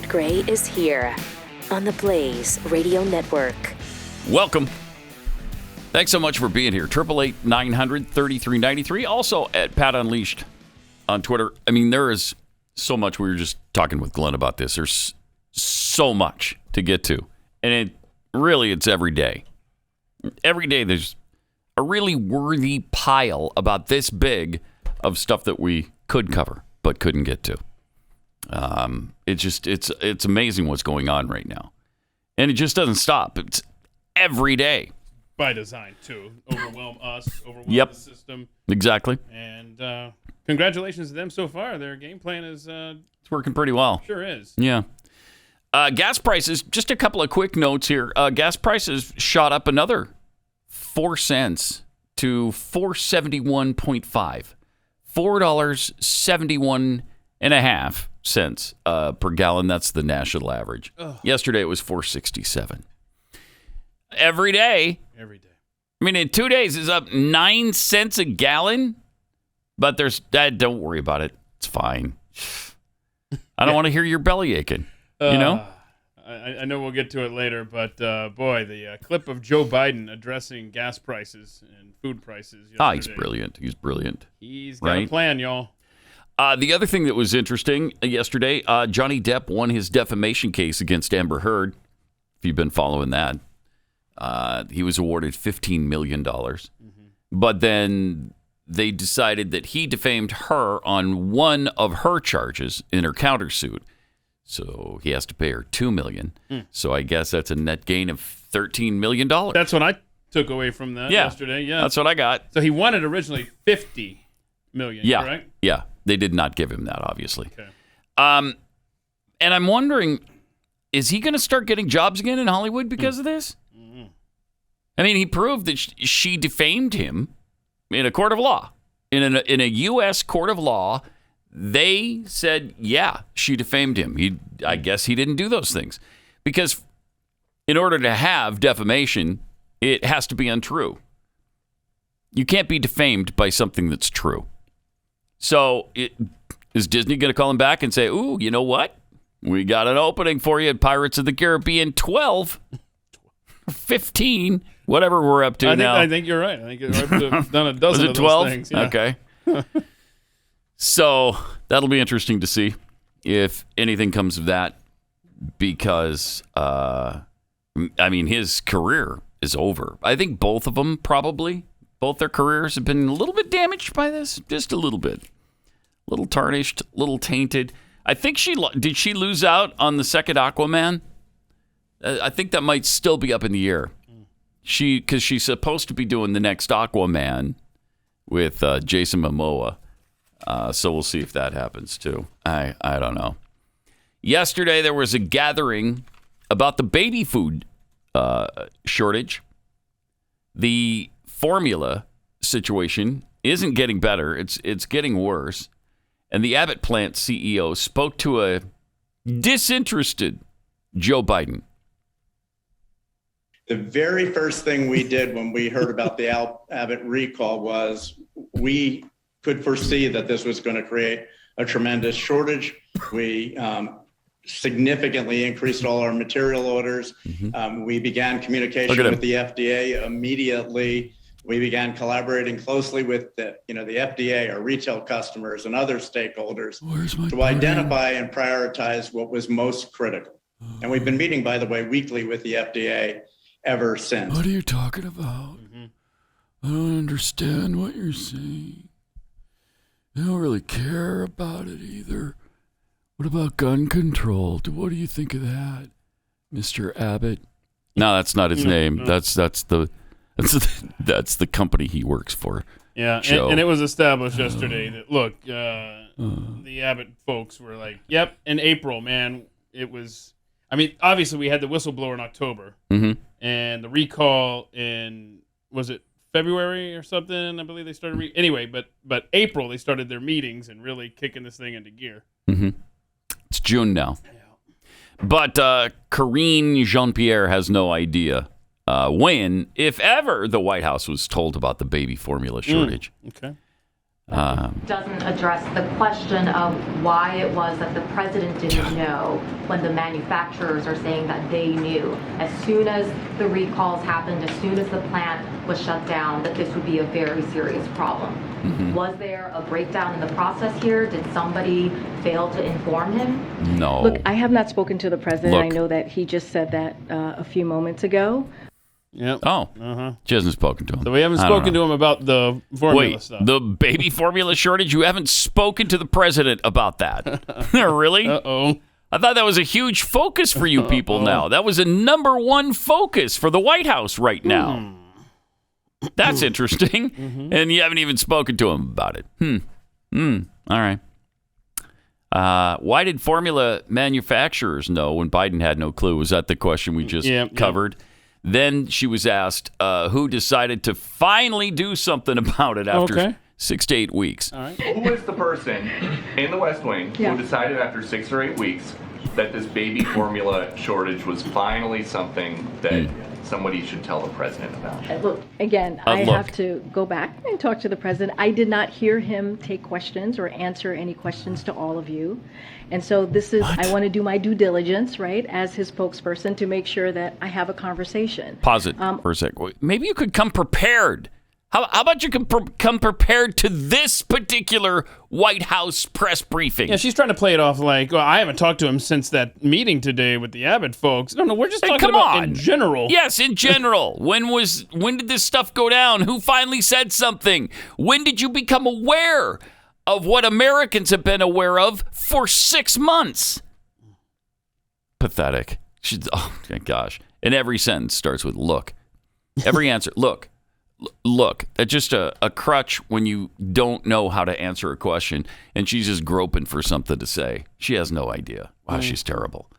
Gray is here on the Blaze Radio Network. Welcome. Thanks so much for being here. 888-900-3393. Also at Pat Unleashed on Twitter. I mean, there is so much. We were just talking with Glenn about this. There's so much to get to. And it's every day. Every day there's a really worthy pile about this big of stuff that we could cover but couldn't get to. It's amazing what's going on right now. And it just doesn't stop. It's every day. By design, too. Overwhelm us, overwhelm the system. Exactly. And congratulations to them so far. Their game plan is... it's working pretty well. Sure is. Yeah. Gas prices, just a couple of quick notes here. Gas prices shot up another 4 cents to $4.71.5. $4.71.5 per gallon. That's the national average. Ugh. Yesterday it was $4.67. Every day. Every day. I mean, in 2 days it's up 9 cents a gallon. But don't worry about it. It's fine. I don't want to hear your belly aching. You know? I know we'll get to it later, but boy, the clip of Joe Biden addressing gas prices and food prices yesterday. He's brilliant. He's brilliant. He's got a plan, y'all. The other thing that was interesting yesterday, Johnny Depp won his defamation case against Amber Heard. If you've been following that, he was awarded $15 million. Mm-hmm. But then they decided that he defamed her on one of her charges in her countersuit. So he has to pay her $2 million. So I guess that's a net gain of $13 million. That's what I took away from that yesterday. Yeah, that's what I got. So he wanted originally $50 million, correct? Yeah, they did not give him that, obviously. Okay. And I'm wondering, is he going to start getting jobs again in Hollywood because of this? Mm-hmm. I mean, he proved that she defamed him in a court of law. In a U.S. court of law, they said, yeah, she defamed him. I guess he didn't do those things. Because in order to have defamation, it has to be untrue. You can't be defamed by something that's true. So is Disney going to call him back and say, ooh, you know what? We got an opening for you at Pirates of the Caribbean 12, 15, whatever we're up to now. I think you're right. I think we've done a dozen Was it of 12? those things. Yeah. Okay. So that'll be interesting to see if anything comes of that because, his career is over. I think both of them probably. Both their careers have been a little bit damaged by this, just a little bit. A little tarnished, a little tainted. I think did she lose out on the second Aquaman? I think that might still be up in the air. Because she's supposed to be doing the next Aquaman with Jason Momoa. So we'll see if that happens too. I don't know. Yesterday there was a gathering about the baby food shortage. The formula situation isn't getting better. It's getting worse. And the Abbott plant CEO spoke to a disinterested Joe Biden. The very first thing we did when we heard about the Abbott recall was we could foresee that this was going to create a tremendous shortage. We significantly increased all our material orders. Mm-hmm. We began communication with the FDA immediately. We began collaborating closely with the FDA, our retail customers, and other stakeholders to identify and prioritize what was most critical. And we've been meeting, by the way, weekly with the FDA ever since. What are you talking about? Mm-hmm. I don't understand what you're saying. I don't really care about it either. What about gun control? What do you think of that, Mr. Abbott? No, that's not his name. No. That's the company he works for. Yeah, and it was established yesterday that, look, the Abbott folks were like, yep, in April, man, it was... I mean, obviously, we had the whistleblower in October, mm-hmm. and the recall in, was it February or something? I believe they started... anyway, but April, they started their meetings and really kicking this thing into gear. Mm-hmm. It's June now. Yeah. But Karine Jean-Pierre has no idea when, if ever, the White House was told about the baby formula shortage. Okay. doesn't address the question of why it was that the president didn't know when the manufacturers are saying that they knew. As soon as the recalls happened, as soon as the plant was shut down, that this would be a very serious problem. Was there a breakdown in the process here? Did somebody fail to inform him? No. Look, I have not spoken to the president. Look. I know that he just said that a few moments ago. Yep. Oh, she hasn't spoken to him. So we haven't spoken to him about the formula stuff. The baby formula shortage? You haven't spoken to the president about that? Really? Uh-oh. I thought that was a huge focus for you people now. That was a number one focus for the White House right now. That's interesting. And you haven't even spoken to him about it. All right. Why did formula manufacturers know when Biden had no clue? Was that the question we just covered? Then she was asked who decided to finally do something about it after 6 to 8 weeks. All right. Who is the person in the West Wing who decided after 6 or 8 weeks that this baby formula shortage was finally something that somebody should tell the president about? Look, again, I have to go back and talk to the president. I did not hear him take questions or answer any questions to all of you. And so this is, I want to do my due diligence, right, as his spokesperson to make sure that I have a conversation. Pause it for a sec. Maybe you could come prepared. How about you come prepared to this particular White House press briefing? Yeah, she's trying to play it off like, well, I haven't talked to him since that meeting today with the Abbott folks. No, we're just talking about in general. Yes, in general. When did this stuff go down? Who finally said something? When did you become aware of what Americans have been aware of for 6 months? Pathetic. Oh, my gosh. And every sentence starts with look. Every answer, look. Look, that's just a crutch when you don't know how to answer a question, and she's just groping for something to say. She has no idea. Wow, she's terrible.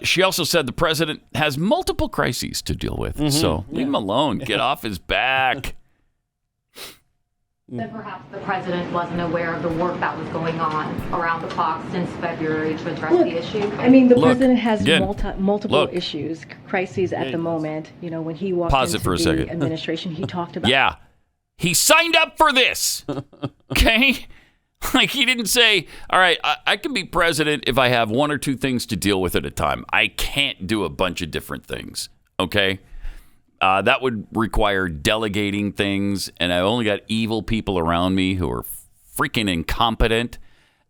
She also said the president has multiple crises to deal with, so leave him alone. Get off his back. Then perhaps the president wasn't aware of the work that was going on around the clock since February to address the issue. I mean, the president has multiple issues, crises at the moment. You know, when he walked into the administration, he talked about. Yeah, he signed up for this. Okay, like he didn't say, "All right, I can be president if I have 1 or 2 things to deal with at a time. I can't do a bunch of different things." Okay. That would require delegating things, and I only got evil people around me who are freaking incompetent.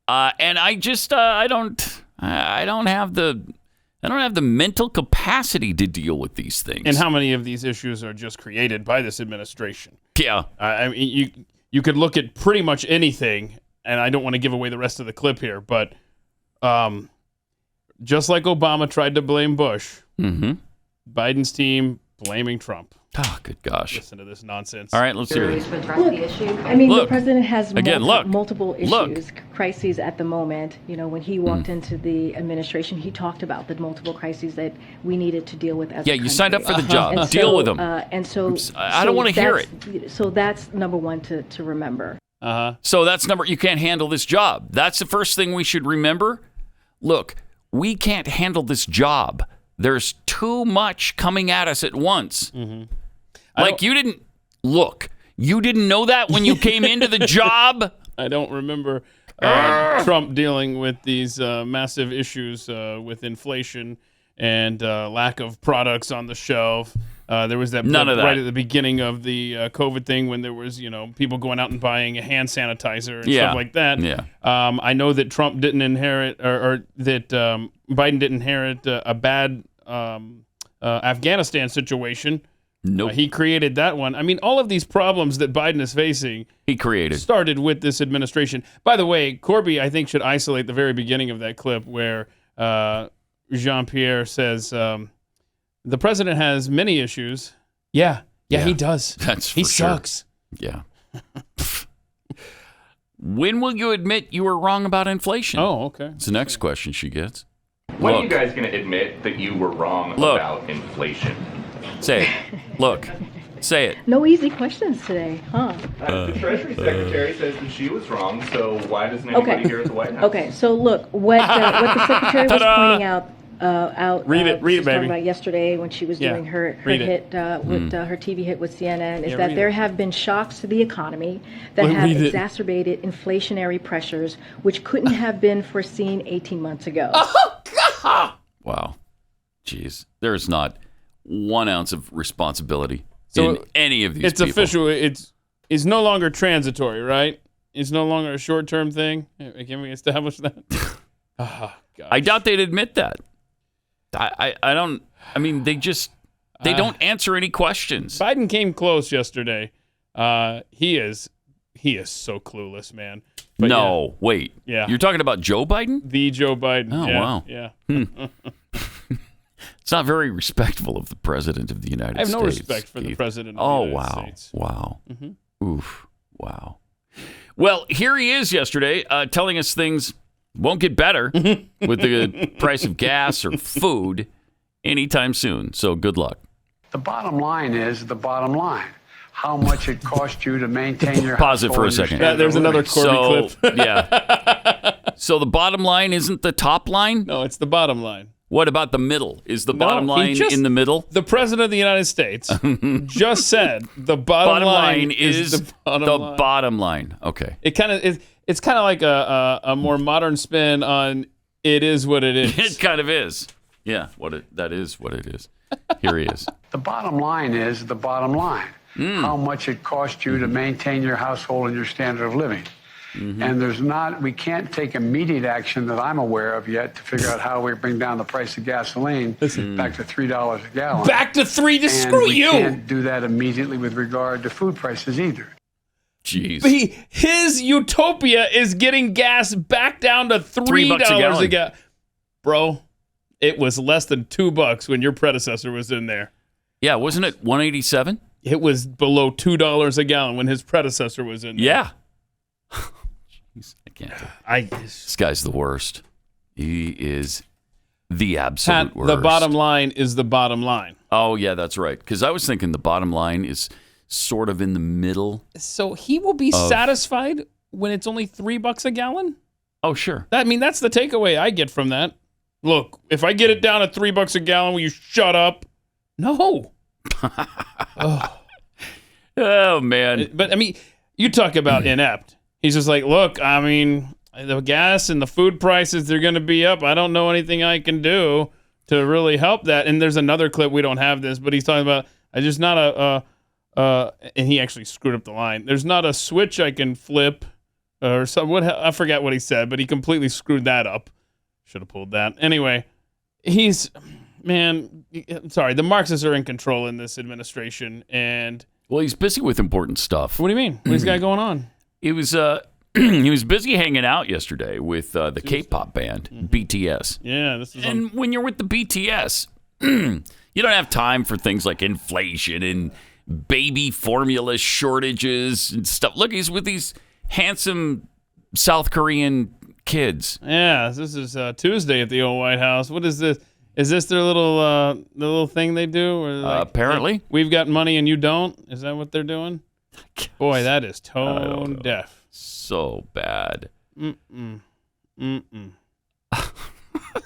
And I just I don't have the mental capacity to deal with these things. And how many of these issues are just created by this administration? Yeah, I mean, you could look at pretty much anything, and I don't want to give away the rest of the clip here, but just like Obama tried to blame Bush, Biden's team blaming Trump. Oh, good gosh. Listen to this nonsense. All right, let's hear this. I mean, the president has multiple issues, crises at the moment. You know, when he walked into the administration, he talked about the multiple crises that we needed to deal with as a country. You signed up for the job. Deal with them. And so I don't want to hear it. So that's number one to remember. So that's you can't handle this job. That's the first thing we should remember. Look, we can't handle this job. There's too much coming at us at once. Like you didn't know that when you came into the job? I don't remember Trump dealing with these massive issues with inflation and lack of products on the shelf. There was that right at the beginning of the COVID thing when there was, people going out and buying a hand sanitizer and stuff like that. Yeah. I know that Trump didn't inherit or that Biden didn't inherit a bad Afghanistan situation. Nope. He created that one. I mean, all of these problems that Biden is facing, he created. Started with this administration. By the way, Corby, I think, should isolate the very beginning of that clip where Jean-Pierre says, the president has many issues. Yeah, he does. He sucks. Yeah. When will you admit you were wrong about inflation? Oh, okay. It's the next question she gets. When are you guys going to admit that you were wrong about inflation? Say it. Look. Say it. No easy questions today, huh? The Treasury Secretary says that she was wrong, so why doesn't anybody here at the White House? Okay, so look, what the Secretary was pointing out out. Read it, talking baby. about yesterday when she was doing her hit with her TV hit with CNN is that there have been shocks to the economy that have exacerbated inflationary pressures, which couldn't have been foreseen 18 months ago. Oh, God! Wow. Jeez. There's not 1 ounce of responsibility in any of these It's people. official. It's no longer transitory, right? It's no longer a short-term thing. Can we establish that? Oh, gosh. I doubt they'd admit that. I don't. I mean, they don't answer any questions. Biden came close yesterday. He is so clueless, man. But wait. Yeah. You're talking about Joe Biden? The Joe Biden. Oh, wow. Yeah. It's not very respectful of the president of the United States. I have no respect for the president of the United States. Wow. Oof. Wow. Well, here he is yesterday telling us things won't get better with the price of gas or food anytime soon. So good luck. The bottom line is the bottom line. How much it cost you to maintain your Pause it for a second. There's another Corby clip. Yeah. So the bottom line isn't the top line? No, it's the bottom line. What about the middle? Is the bottom line in the middle? The president of the United States just said the bottom line is the bottom line. Okay. It's kind of like a more modern spin on it is what it is. It kind of is. Yeah, that is what it is. Here he is. The bottom line is the bottom line. How much it cost you to maintain your household and your standard of living. And we can't take immediate action that I'm aware of yet to figure out how we bring down the price of gasoline back to $3 a gallon. Back to $3 to screw you. We can't do that immediately with regard to food prices either. Jeez. His utopia is getting gas back down to $3 a gallon. Bro, it was less than $2 when your predecessor was in there. Yeah, wasn't it $1.87? It was below $2 a gallon when his predecessor was in there. Yeah. Jeez, I can't. This guy's the worst. He is the absolute worst. The bottom line is the bottom line. Oh, yeah, that's right. Because I was thinking the bottom line is sort of in the middle. So he will be satisfied when it's only $3 a gallon? Oh, sure. That's the takeaway I get from that. Look, if I get it down at $3 a gallon, will you shut up? No. Oh, man. But, I mean, you talk about inept. He's just like, look, I mean, the gas and the food prices, they're going to be up. I don't know anything I can do to really help that. And there's another clip. We don't have this, but he's talking about, I just not and he actually screwed up the line. There's not a switch I can flip or something. I forget what he said, but he completely screwed that up. Should have pulled that. Anyway, I'm sorry. The Marxists are in control in this administration. And well, he's busy with important stuff. What do you mean? What has he got going on? He was busy hanging out yesterday with the K-pop band, BTS. Yeah. And when you're with the BTS, you don't have time for things like inflation and baby formula shortages and stuff. Look, he's with these handsome South Korean kids. Yeah, this is Tuesday at the old White House. What is this? Is this their little thing they do? Or apparently. We've got money and you don't? Is that what they're doing? Boy, that is tone deaf. So bad. I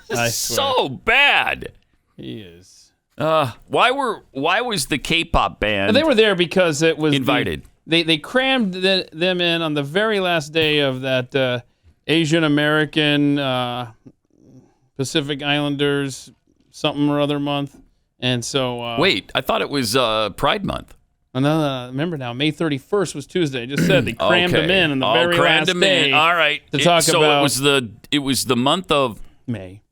swear. So bad. He is. Why was the K-pop band? They were there because it was invited. They crammed them in on the very last day of that Asian American Pacific Islanders something or other month, and so wait, I thought it was Pride Month. No, remember now, May 31st was Tuesday. I just said they crammed them in on the very last day. All right, to talk about. So it was the month of May.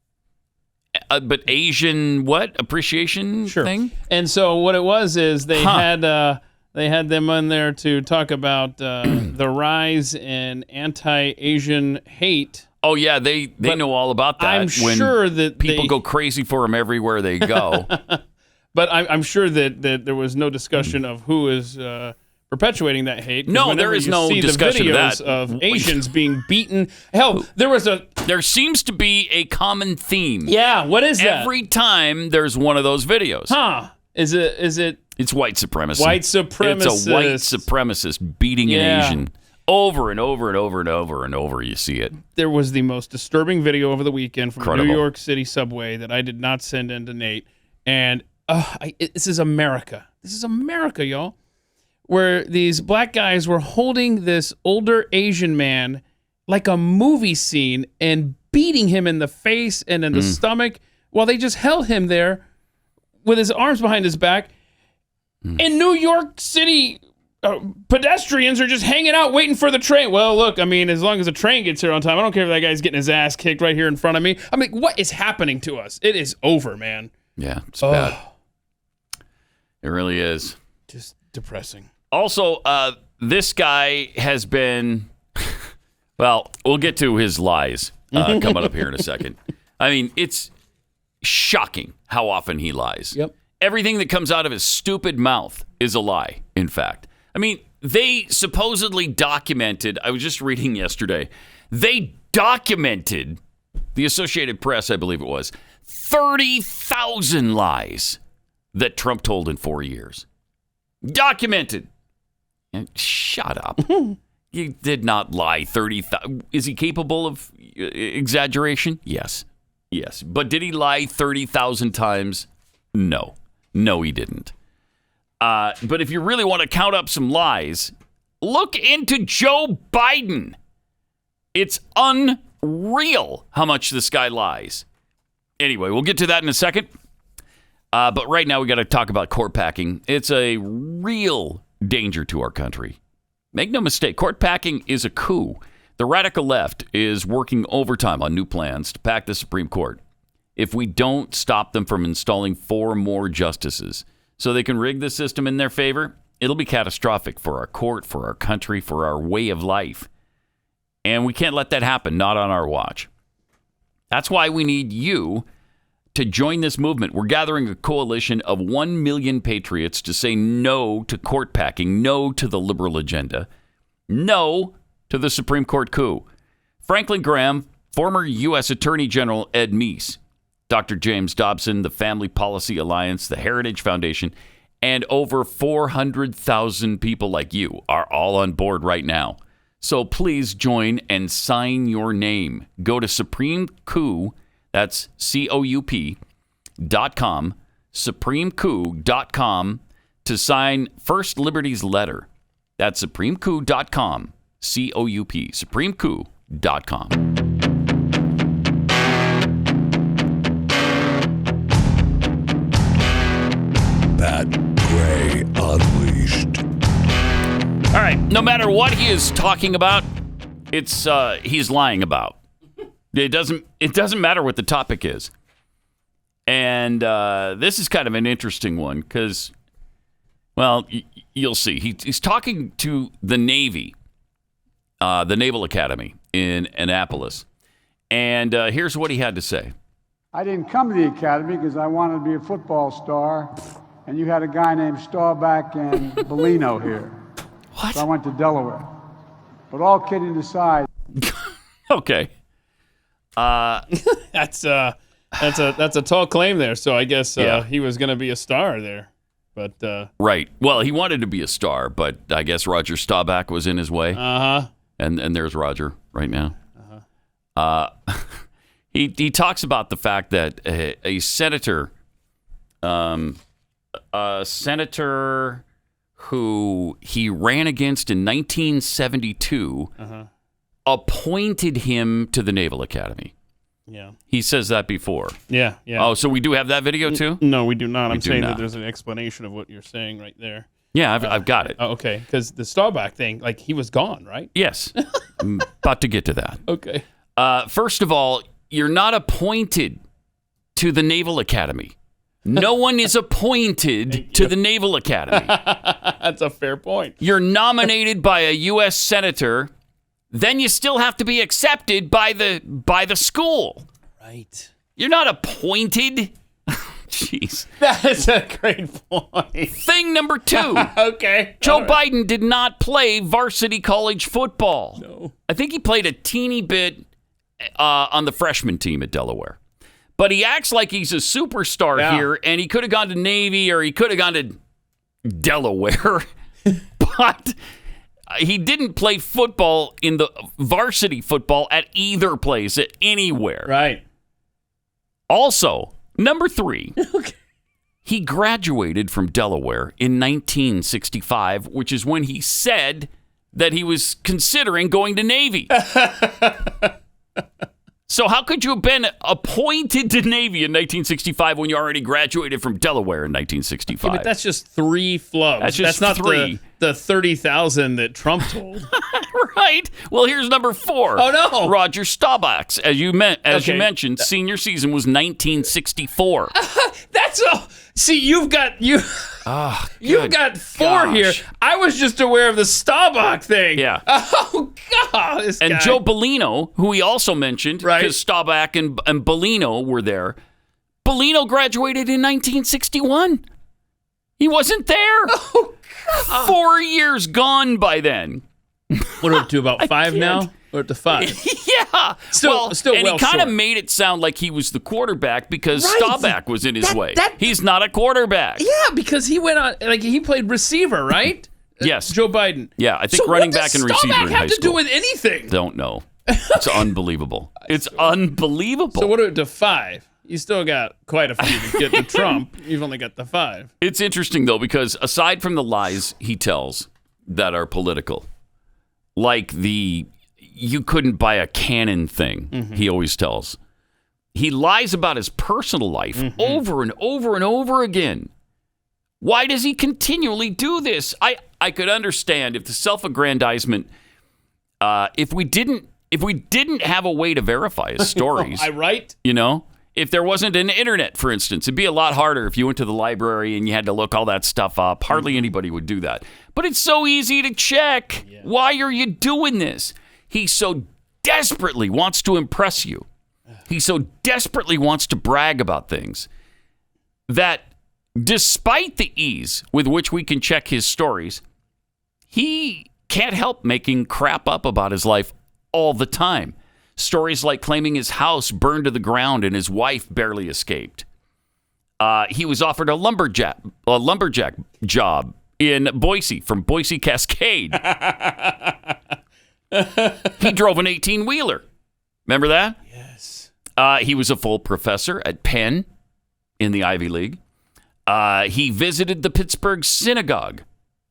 But Asian appreciation thing? And so what it was is they had them on there to talk about the rise in anti-Asian hate. Oh yeah, they know all about that. I'm sure that people go crazy for them everywhere they go. But I'm sure that there was no discussion of who is perpetuating that hate. No, there is no discussion of that. Of Asians being beaten. Hell, there seems to be a common theme. Yeah, what is that? Every time there's one of those videos. Huh? Is it? It's white supremacy. White supremacist. It's a white supremacist beating an Asian. Over and over and over and over and over, you see it. There was the most disturbing video over the weekend from Incredible. a New York City subway that I did not send in to Nate. And this is America. This is America, y'all. Where these black guys were holding this older Asian man like a movie scene and beating him in the face and in the stomach while they just held him there with his arms behind his back. In New York City, pedestrians are just hanging out waiting for the train. Well, look, I mean, as long as the train gets here on time, I don't care if that guy's getting his ass kicked right here in front of me. I mean, what is happening to us? It is over, man. Yeah, it's bad. It really is. Just depressing. Also, this guy has been, well, we'll get to his lies coming up here in a second. I mean, it's shocking how often he lies. Yep. Everything that comes out of his stupid mouth is a lie, in fact. I mean, they supposedly documented, I was just reading yesterday, they documented, the Associated Press, I believe it was, 30,000 lies that Trump told in 4 years. Documented. And shut up. He did not lie 30,000. Is he capable of exaggeration? Yes. Yes. But did he lie 30,000 times? No. No, he didn't. But if you really want to count up some lies, look into Joe Biden. It's unreal how much this guy lies. Anyway, we'll get to that in a second. But right now we got to talk about court packing. It's a real danger to our country. Make no mistake, court packing is a coup. The radical left is working overtime on new plans to pack the Supreme Court. If we don't stop them from installing 4 more justices so they can rig the system in their favor, it'll be catastrophic for our court, for our country, for our way of life. And we can't let that happen, not on our watch. That's why we need you to join this movement. We're gathering a coalition of 1 million patriots to say no to court packing, no to the liberal agenda, no to the Supreme Court coup. Franklin Graham, former U.S. Attorney General Ed Meese, Dr. James Dobson, the Family Policy Alliance, the Heritage Foundation, and over 400,000 people like you are all on board right now. So please join and sign your name. Go to Supreme Coup, that's COUP.com, SupremeCoop.com to sign First Liberty's letter. That's SupremeCoop.com, COUP, SupremeCoop.com. Pat Gray Unleashed. All right, no matter what he is talking about, it's he's lying about. It doesn't matter what the topic is. And this is kind of an interesting one because, well, you'll see. He's talking to the Navy, the Naval Academy in Annapolis. And here's what he had to say. I didn't come to the academy because I wanted to be a football star, and you had a guy named Staubach and Bellino here. What? So I went to Delaware. But all kidding aside. Okay. That's a tall claim there. So I guess he was going to be a star there. But right. Well, he wanted to be a star, but I guess Roger Staubach was in his way. Uh-huh. And there's Roger right now. Uh-huh. He talks about the fact that a senator, who he ran against in 1972, appointed him to the Naval Academy. Yeah. He says that before. Yeah. Oh, so we do have that video too? No, we do not. I'm saying not. that there's an explanation of what you're saying right there. Yeah, I've got it. Oh, okay, because the Staubach thing, like he was gone, right? Yes. I'm about to get to that. Okay. First of all, you're not appointed to the Naval Academy. No one is appointed to the Naval Academy. That's a fair point. You're nominated by a U.S. senator, then you still have to be accepted by the school. Right. You're not appointed. Jeez. That's a great point. Thing number 2. Okay. Joe Biden did not play varsity college football. No. I think he played a teeny bit on the freshman team at Delaware. But he acts like he's a superstar here, and he could have gone to Navy or he could have gone to Delaware. But He didn't play football in the varsity football at either place, at anywhere. Right. Also, number 3, he graduated from Delaware in 1965, which is when he said that he was considering going to Navy. So how could you have been appointed to Navy in 1965 when you already graduated from Delaware in 1965? Yeah, but that's just 3 flubs. That's not 3. The 30,000 that Trump told. Right. Well, here's number 4. Oh, no. Roger Staubach's, as you mentioned, senior season was 1964. That's a... See, you've got 4 here. I was just aware of the Staubach thing. Yeah. Oh God. This and guy. Joe Bellino, who he also mentioned, right? Because Staubach and Bellino were there. Bellino graduated in 1961. He wasn't there. Oh, God. 4 years gone by then. What are we up to? About 5 now? We're up to 5. Yeah. Still and well he kind of short. made it sound like he was the quarterback because Right. Staubach was in his way. He's not a quarterback. Yeah, because he went on, like, he played receiver, right? Yes. Joe Biden. Yeah, I think so running what back does and receiver Staubach in high have to school. do with anything? Don't know. It's unbelievable. It's unbelievable. So what are we to 5? You still got quite a few to get to Trump. You've only got the 5. It's interesting, though, because aside from the lies he tells that are political, like the you couldn't buy a cannon thing he always tells, he lies about his personal life over and over and over again. Why does he continually do this? I could understand if the self-aggrandizement, if we didn't have a way to verify his stories. Right? You know? If there wasn't an internet, for instance, it'd be a lot harder if you went to the library and you had to look all that stuff up. Hardly anybody would do that. But it's so easy to check. Yeah. Why are you doing this? He so desperately wants to impress you. He so desperately wants to brag about things that despite the ease with which we can check his stories, he can't help making crap up about his life all the time. Stories like claiming his house burned to the ground and his wife barely escaped. He was offered a lumberjack job in Boise from Boise Cascade. He drove an 18-wheeler. Remember that? Yes. He was a full professor at Penn in the Ivy League. He visited the Pittsburgh synagogue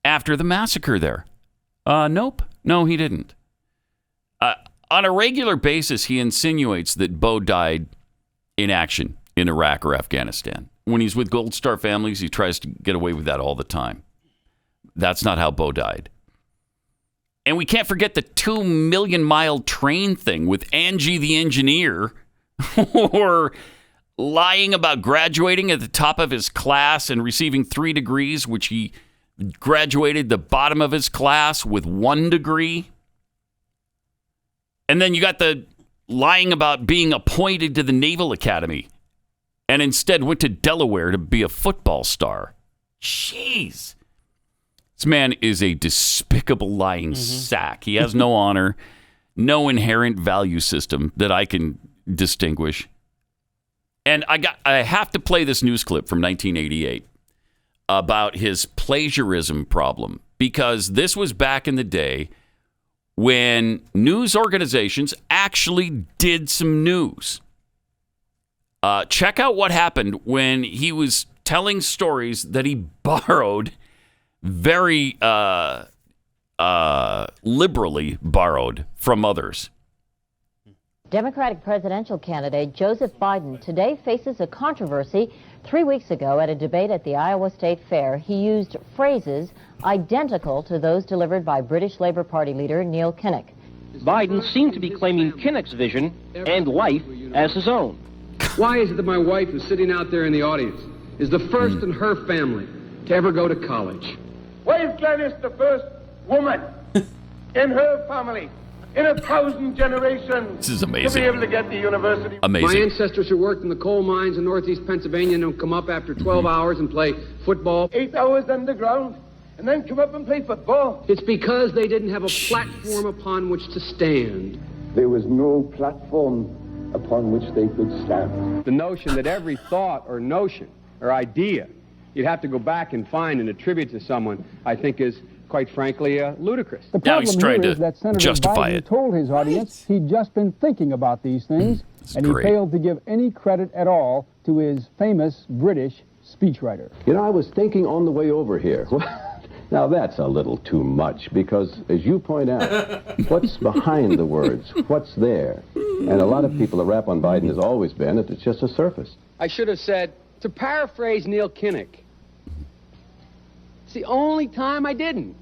after the massacre there. Nope. No, he didn't. On a regular basis, he insinuates that Bo died in action in Iraq or Afghanistan. When he's with Gold Star families, he tries to get away with that all the time. That's not how Bo died. And we can't forget the 2 million mile train thing with Angie the engineer, or lying about graduating at the top of his class and receiving 3 degrees, which he graduated the bottom of his class with 1 degree. And then you got the lying about being appointed to the Naval Academy and instead went to Delaware to be a football star. Jeez. This man is a despicable lying sack. He has no honor, no inherent value system that I can distinguish. And I have to play this news clip from 1988 about his plagiarism problem, because this was back in the day when news organizations actually did some news. Check out what happened when he was telling stories that he borrowed, very liberally borrowed from others. Democratic presidential candidate Joseph Biden today faces a controversy. 3 weeks ago at a debate at the Iowa State Fair, he used phrases identical to those delivered by British Labour Party leader Neil Kinnock. Biden seemed to be claiming Kinnock's vision and life as his own. Why is it that my wife, who's sitting out there in the audience, is the first in her family to ever go to college? Why is Gladys the first woman in her family in 1,000 generations this is amazing. to be able to get to university? Amazing. My ancestors who worked in the coal mines in northeast Pennsylvania don't come up after 12 hours and play football. 8 hours underground and then come up and play football. It's because they didn't have a platform upon which to stand. There was no platform upon which they could stand. The notion that every thought or notion or idea you'd have to go back and find and attribute to someone, I think is, quite frankly, ludicrous. The problem here is that Senator Biden told his audience he'd just been thinking about these things, and he failed to give any credit at all to his famous British speechwriter. You know, I was thinking on the way over here. Now that's a little too much because, as you point out, what's behind the words? What's there? And a lot of people, the rap on Biden has always been that it's just a surface. I should have said, to paraphrase Neil Kinnock, it's the only time I didn't,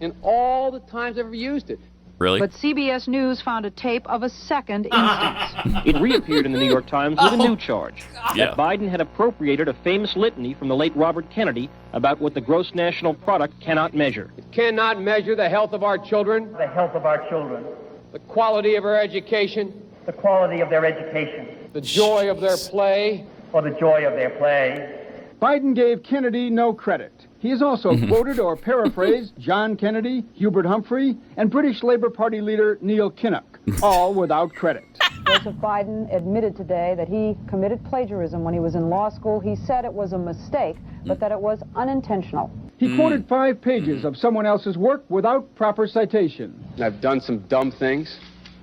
and all the times I've ever used it. Really? But CBS News found a tape of a second instance. It reappeared in the New York Times with a new charge. That Biden had appropriated a famous litany from the late Robert Kennedy about what the gross national product cannot measure. It cannot measure the health of our children. The health of our children. The quality of our education. The quality of their education. The joy of their play. Or the joy of their play. Biden gave Kennedy no credit. He has also quoted or paraphrased John Kennedy, Hubert Humphrey, and British Labour Party leader Neil Kinnock, all without credit. Joseph Biden admitted today that he committed plagiarism when he was in law school. He said it was a mistake, but that it was unintentional. He quoted 5 pages of someone else's work without proper citation. I've done some dumb things,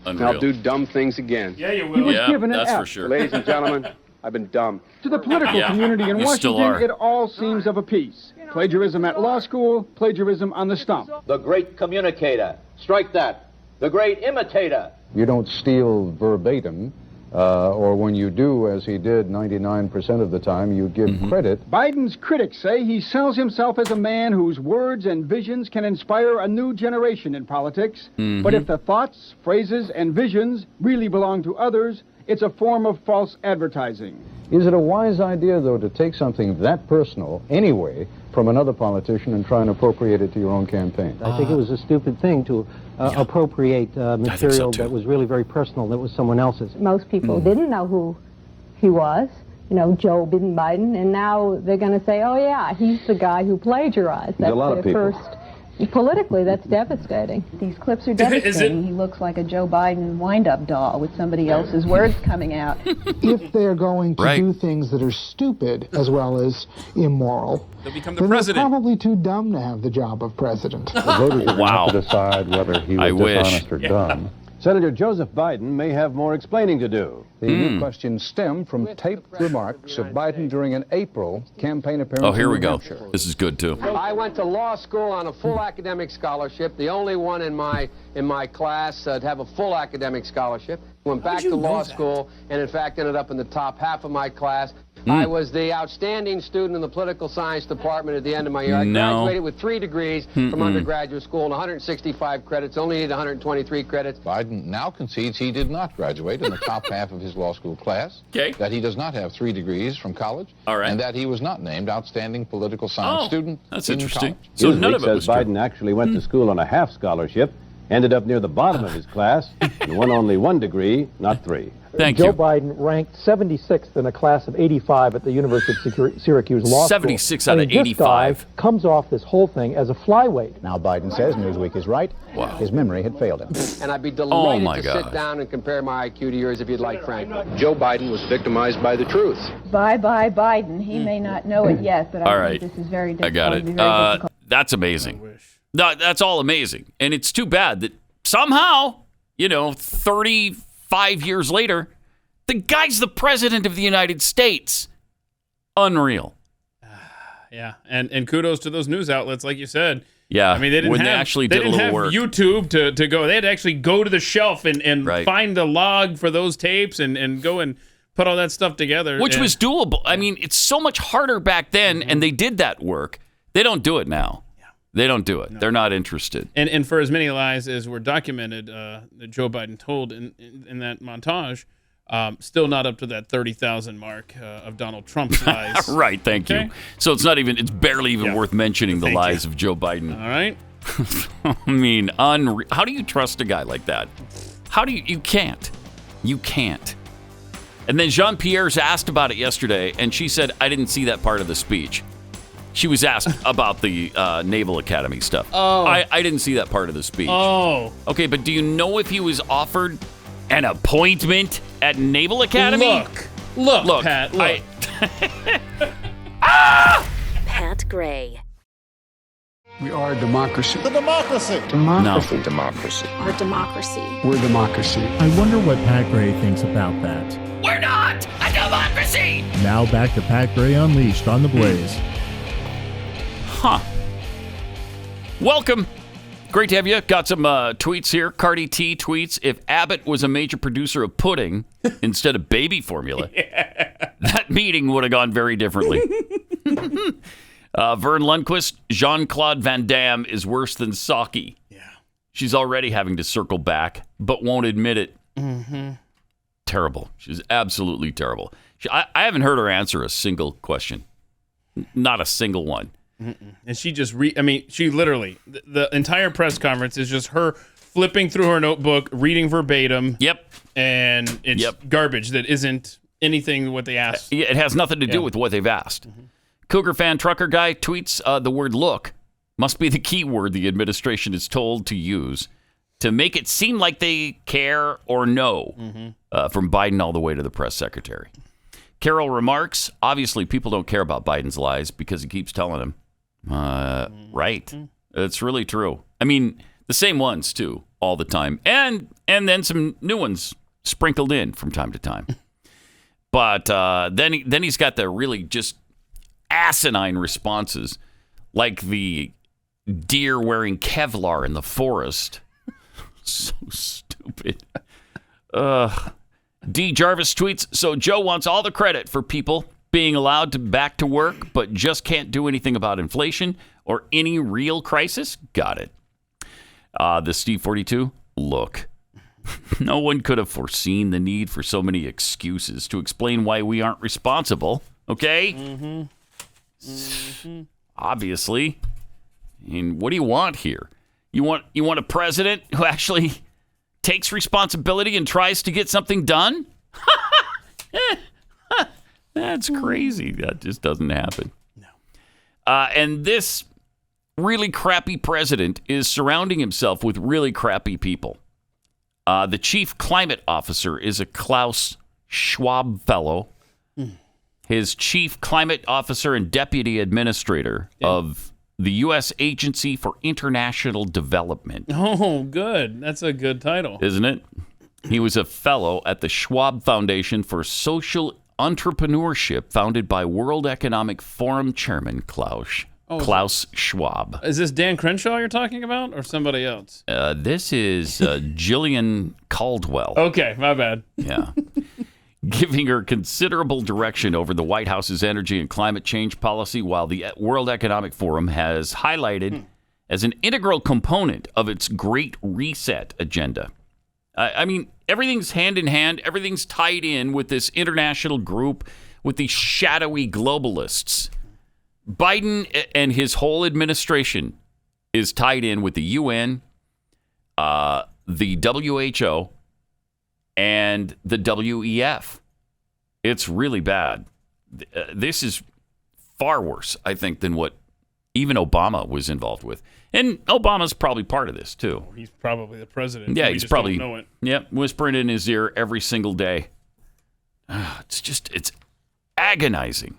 and Unreal. I'll do dumb things again. Yeah, you will. He was given an that's F. for sure. Ladies and gentlemen, I've been dumb. To the political community in you still Washington, are. it all seems of a piece. Plagiarism at law school, plagiarism on the stump. The great communicator. Strike that. The great imitator. You don't steal verbatim, or when you do, as he did 99% of the time, you give credit. Biden's critics say he sells himself as a man whose words and visions can inspire a new generation in politics. But if the thoughts, phrases, and visions really belong to others, it's a form of false advertising. Is it a wise idea, though, to take something that personal, anyway, from another politician and try and appropriate it to your own campaign? I think it was a stupid thing to appropriate material that was really very personal, that was someone else's. Most people didn't know who he was, you know, Joe Biden, and now they're going to say, oh, yeah, he's the guy who plagiarized. That's a lot of people. Politically, that's devastating. These clips are devastating. He looks like a Joe Biden wind-up doll with somebody else's words coming out. If they're going to do things that are stupid as well as immoral, they'll become the then president. They're probably too dumb to have the job of president. The voters are going to decide whether he was dishonest or dumb. Senator Joseph Biden may have more explaining to do. The new questions stem from taped remarks of Biden during an April campaign appearance. Oh, here in we New go. Hampshire. This is good, too. I went to law school on a full academic scholarship, the only one in my class to have a full academic scholarship. Went back to law school and, in fact, ended up in the top half of my class. I was the outstanding student in the political science department at the end of my year. I graduated with 3 degrees from undergraduate school and 165 credits, only needed 123 credits. Biden now concedes he did not graduate in the top half of his law school class, that he does not have 3 degrees from college, and that he was not named outstanding political science student that's in interesting. college. So none of it says was true. Biden actually went to school on a half scholarship, ended up near the bottom of his class, and won only 1 degree, not 3. Thank Joe you. Biden ranked 76th in a class of 85 at the University of Syracuse Law School. 76 out of And this 85. guy comes off this whole thing as a flyweight. Now Biden says Newsweek is right. Wow. His memory had failed him. And I'd be delighted my to God. sit down and compare my IQ to yours if you'd like, Frank. Joe Biden was victimized by the truth. Bye-bye, Biden. He may not know it yet, but All I right. think this is very I got it. difficult. That's amazing. No, that's all amazing. And it's too bad that somehow, 35 years later, the guy's the president of the United States. Unreal. Yeah, and kudos to those news outlets, like you said. Yeah, I mean, they didn't actually did a little have work. YouTube to go. They had to actually go to the shelf and find the log for those tapes and go and put all that stuff together. Which was doable. I mean, it's so much harder back then, and they did that work. They don't do it now. They don't do it. No. They're not interested. And for as many lies as were documented that Joe Biden told in that montage, still not up to that 30,000 mark of Donald Trump's lies. Right, thank you. So it's barely even worth mentioning the lies of Joe Biden. All right. I mean, how do you trust a guy like that? You can't. You can't. And then Jean-Pierre's asked about it yesterday, and she said, I didn't see that part of the speech. She was asked about the Naval Academy stuff. Oh. I didn't see that part of the speech. Oh. Okay, but do you know if he was offered an appointment at Naval Academy? Look, Pat, look. Pat Gray. We are a democracy. The democracy. Democracy. No. Democracy. We're democracy. We're democracy. I wonder what Pat Gray thinks about that. We're not a democracy! Now back to Pat Gray Unleashed on the Blaze. Huh. Welcome. Great to have you. Got some tweets here. Cardi T tweets, if Abbott was a major producer of pudding instead of baby formula, that meeting would have gone very differently. Vern Lundquist, Jean-Claude Van Damme is worse than Psaki. Yeah. She's already having to circle back, but won't admit it. Mm-hmm. Terrible. She's absolutely terrible. I haven't heard her answer a single question. Not a single one. Mm-mm. And she just she literally, the entire press conference is just her flipping through her notebook, reading verbatim. Yep. And it's garbage that isn't anything what they asked. Yeah, it has nothing to do with what they've asked. Mm-hmm. Cougar fan trucker guy tweets the word look must be the key word the administration is told to use to make it seem like they care or know, from Biden all the way to the press secretary. Carol remarks, obviously people don't care about Biden's lies because he keeps telling them. Right. It's really true. I mean, the same ones, too, all the time. And then some new ones sprinkled in from time to time. But then he's got the really just asinine responses, like the deer wearing Kevlar in the forest. So stupid. D. Jarvis tweets, so Joe wants all the credit for people being allowed to back to work, but just can't do anything about inflation or any real crisis? Got it. The Steve 42, look. No one could have foreseen the need for so many excuses to explain why we aren't responsible, okay? Obviously. I mean, what do you want here? You want a president who actually takes responsibility and tries to get something done? That's crazy. That just doesn't happen. No. And this really crappy president is surrounding himself with really crappy people. The chief climate officer is a Klaus Schwab fellow. His chief climate officer and deputy administrator of the U.S. Agency for International Development. Oh, good. That's a good title. Isn't it? He was a fellow at the Schwab Foundation for Social Entrepreneurship, founded by World Economic Forum Chairman Klaus Schwab. Is this Dan Crenshaw you're talking about, or somebody else? This is Jillian Caldwell. Okay, my bad. Yeah. Giving her considerable direction over the White House's energy and climate change policy, while the World Economic Forum has highlighted as an integral component of its Great Reset agenda. I mean, everything's hand in hand. Everything's tied in with this international group, with these shadowy globalists. Biden and his whole administration is tied in with the UN, the WHO, and the WEF. It's really bad. This is far worse, I think, than what even Obama was involved with. And Obama's probably part of this, too. He's probably the president. Yeah, we he's just probably, don't know it. Yep, whispering in his ear every single day. It's agonizing.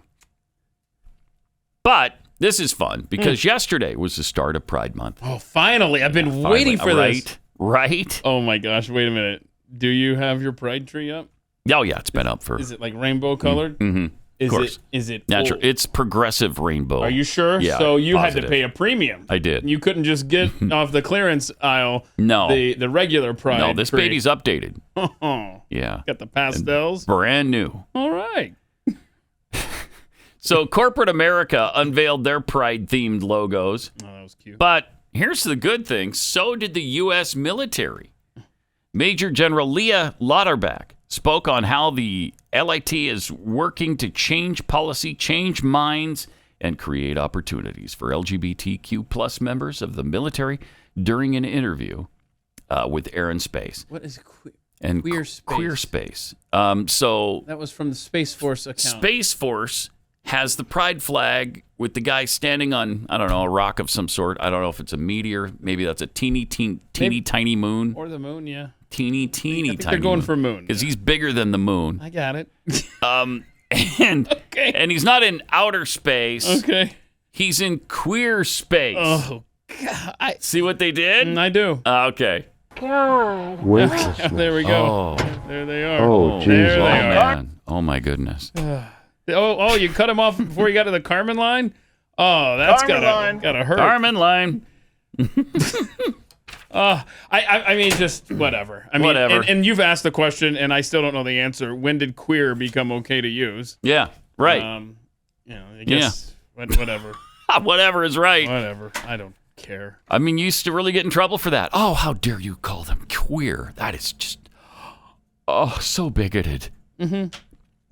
But this is fun because yesterday was the start of Pride Month. Oh, finally. I've been waiting for this. Right? Oh, my gosh. Wait a minute. Do you have your Pride tree up? Oh, yeah. It's been up for... Is it like rainbow colored? Mm-hmm. Is of course. Is it natural? It's progressive rainbow. Are you sure? Yeah. So you positive. had to pay a premium. I did. You couldn't just get off the clearance aisle the regular Pride No, this tree. baby's updated. Oh. Yeah. Got the pastels. And brand new. All right. So corporate America unveiled their Pride-themed logos. Oh, that was cute. But here's the good thing. So did the U.S. military. Major General Leah Lauterbach spoke on how the LIT is working to change policy, change minds, and create opportunities for LGBTQ plus members of the military during an interview with Air and Space. What is Queer Space? Queer Space. So that was from the Space Force account. Space Force has the pride flag with the guy standing on, I don't know, a rock of some sort. I don't know if it's a meteor. Maybe that's a teeny tiny moon. Or the moon, yeah. Teeny I think tiny they're going moon. for moon. Because he's bigger than the moon. I got it. And he's not in outer space. Okay. He's in queer space. Oh, God. See what they did? I do. Okay. God. There we go. Oh. There they are. Oh, geez. There Oh, they are. man. Oh, my goodness. You cut him off before you got to the Carmen line? Oh, that's gotta hurt. Carmen line. I mean, just whatever. I mean, Whatever. And you've asked the question, and I still don't know the answer. When did queer become okay to use? Yeah, right. I guess whatever. Whatever is right. Whatever. I don't care. I mean, you used to really get in trouble for that. Oh, how dare you call them queer? That is just, so bigoted. Mm-hmm.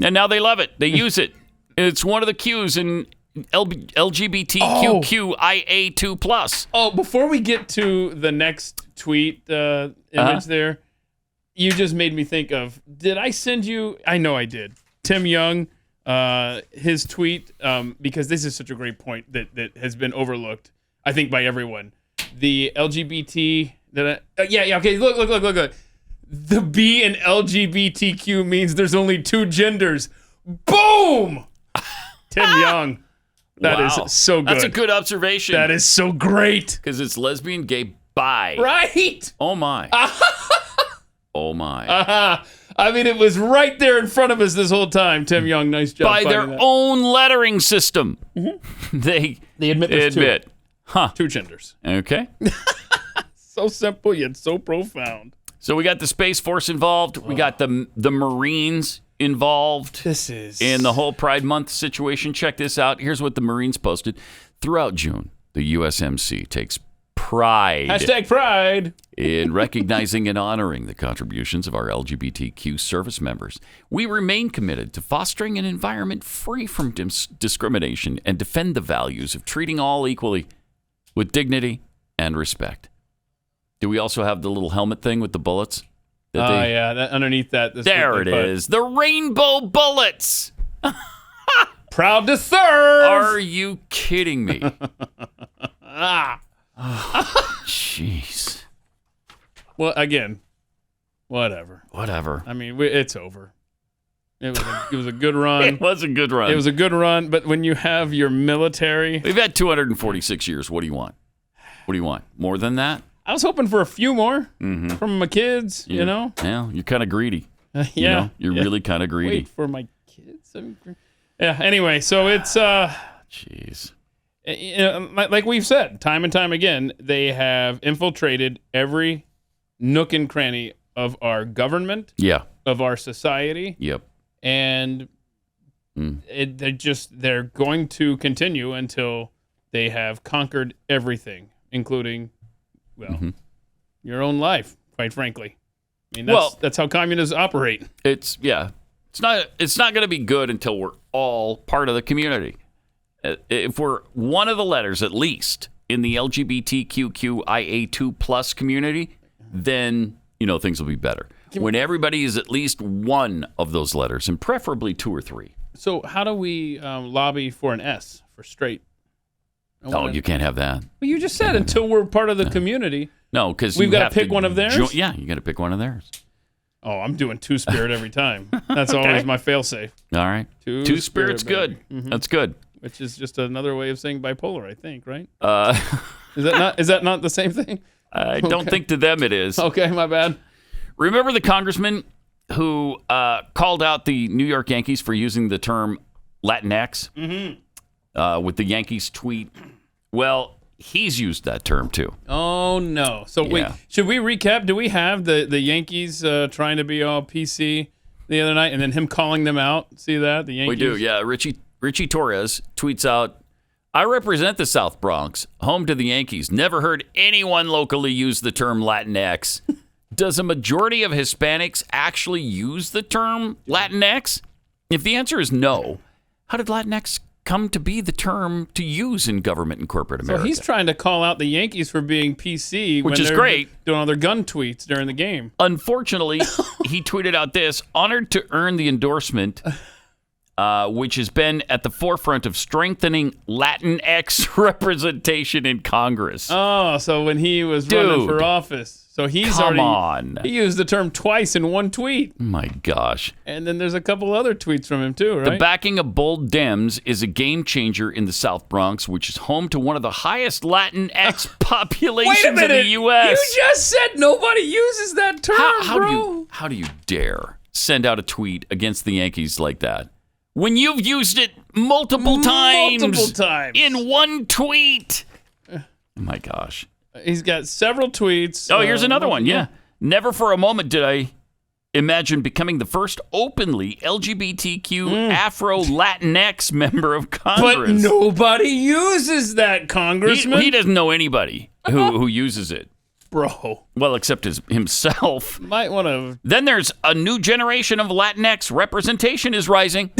And now they love it. They use it. It's one of the Qs in LGBTQIA2+. Oh, before we get to the next tweet image there, you just made me think of, did I send you? I know I did. Tim Young, his tweet, because this is such a great point that has been overlooked, I think, by everyone. The LGBT, okay, look. The B in LGBTQ means there's only two genders. Boom! Tim Young. That is so good. That's a good observation. That is so great. Because it's lesbian, gay, bi. Right. Oh, my. Oh, my. I mean, it was right there in front of us this whole time. Tim Young, nice job. By their own lettering system. Mm-hmm. They admit there's admit. Two genders. Okay. So simple yet so profound. So we got the Space Force involved. We got the Marines involved in the whole Pride Month situation. Check this out. Here's what the Marines posted. Throughout June, the USMC takes pride. #pride. In recognizing and honoring the contributions of our LGBTQ service members. We remain committed to fostering an environment free from discrimination and defend the values of treating all equally with dignity and respect. Do we also have the little helmet thing with the bullets? That underneath that. There it is. The rainbow bullets. Proud to serve. Are you kidding me? Jeez. Well, again, whatever. Whatever. I mean, it's over. It was a good run. It was a good run. It was a good run, but when you have your military... We've had 246 years. What do you want? What do you want? More than that? I was hoping for a few more from my kids, you know? Yeah, you're kind of greedy. Yeah. You know? You're really kind of greedy. Wait, for my kids? Yeah, anyway, so it's... Jeez. You know, like we've said time and time again, they have infiltrated every nook and cranny of our government, of our society. Yep. And they're going to continue until they have conquered everything, including, your own life, quite frankly. I mean, that's how communists operate. It's not going to be good until we're all part of the community. If we're one of the letters, at least, in the LGBTQIA2+ community, then, things will be better. When everybody is at least one of those letters, and preferably two or three. So how do we lobby for an S, for straight? You can't have that. Well, you just said until we're part of the community. No, because we've got to pick one of theirs? You got to pick one of theirs. Oh, I'm doing Two-Spirit every time. That's always my fail-safe. All right. Two-Spirit's good. Mm-hmm. That's good. Which is just another way of saying bipolar, I think, right? Is that not the same thing? I don't think to them it is. Okay, my bad. Remember the congressman who called out the New York Yankees for using the term Latinx with the Yankees tweet? Well, he's used that term too. Oh, no. So wait, should we recap? Do we have the Yankees trying to be all PC the other night and then him calling them out? See that? The Yankees? We do, yeah. Richie Torres tweets out, I represent the South Bronx, home to the Yankees. Never heard anyone locally use the term Latinx. Does a majority of Hispanics actually use the term Latinx? If the answer is no, how did Latinx come to be the term to use in government and corporate America? So he's trying to call out the Yankees for being PC, which is great, doing all their gun tweets during the game. Unfortunately, he tweeted out this: honored to earn the endorsement which has been at the forefront of strengthening Latinx representation in Congress. Oh, so when he was running for office. So he's he used the term twice in one tweet. My gosh. And then there's a couple other tweets from him too, right? The backing of bold Dems is a game changer in the South Bronx, which is home to one of the highest Latinx populations in the U.S. You just said nobody uses that term, bro. How do you dare send out a tweet against the Yankees like that when you've used it multiple times in one tweet? Oh my gosh. He's got several tweets. Oh, here's another one. Yeah. Never for a moment did I imagine becoming the first openly LGBTQ Afro-Latinx member of Congress. But nobody uses that, Congressman. He doesn't know anybody who uses it. Bro. Well, except himself. Might want to. Then there's a new generation of Latinx representation is rising.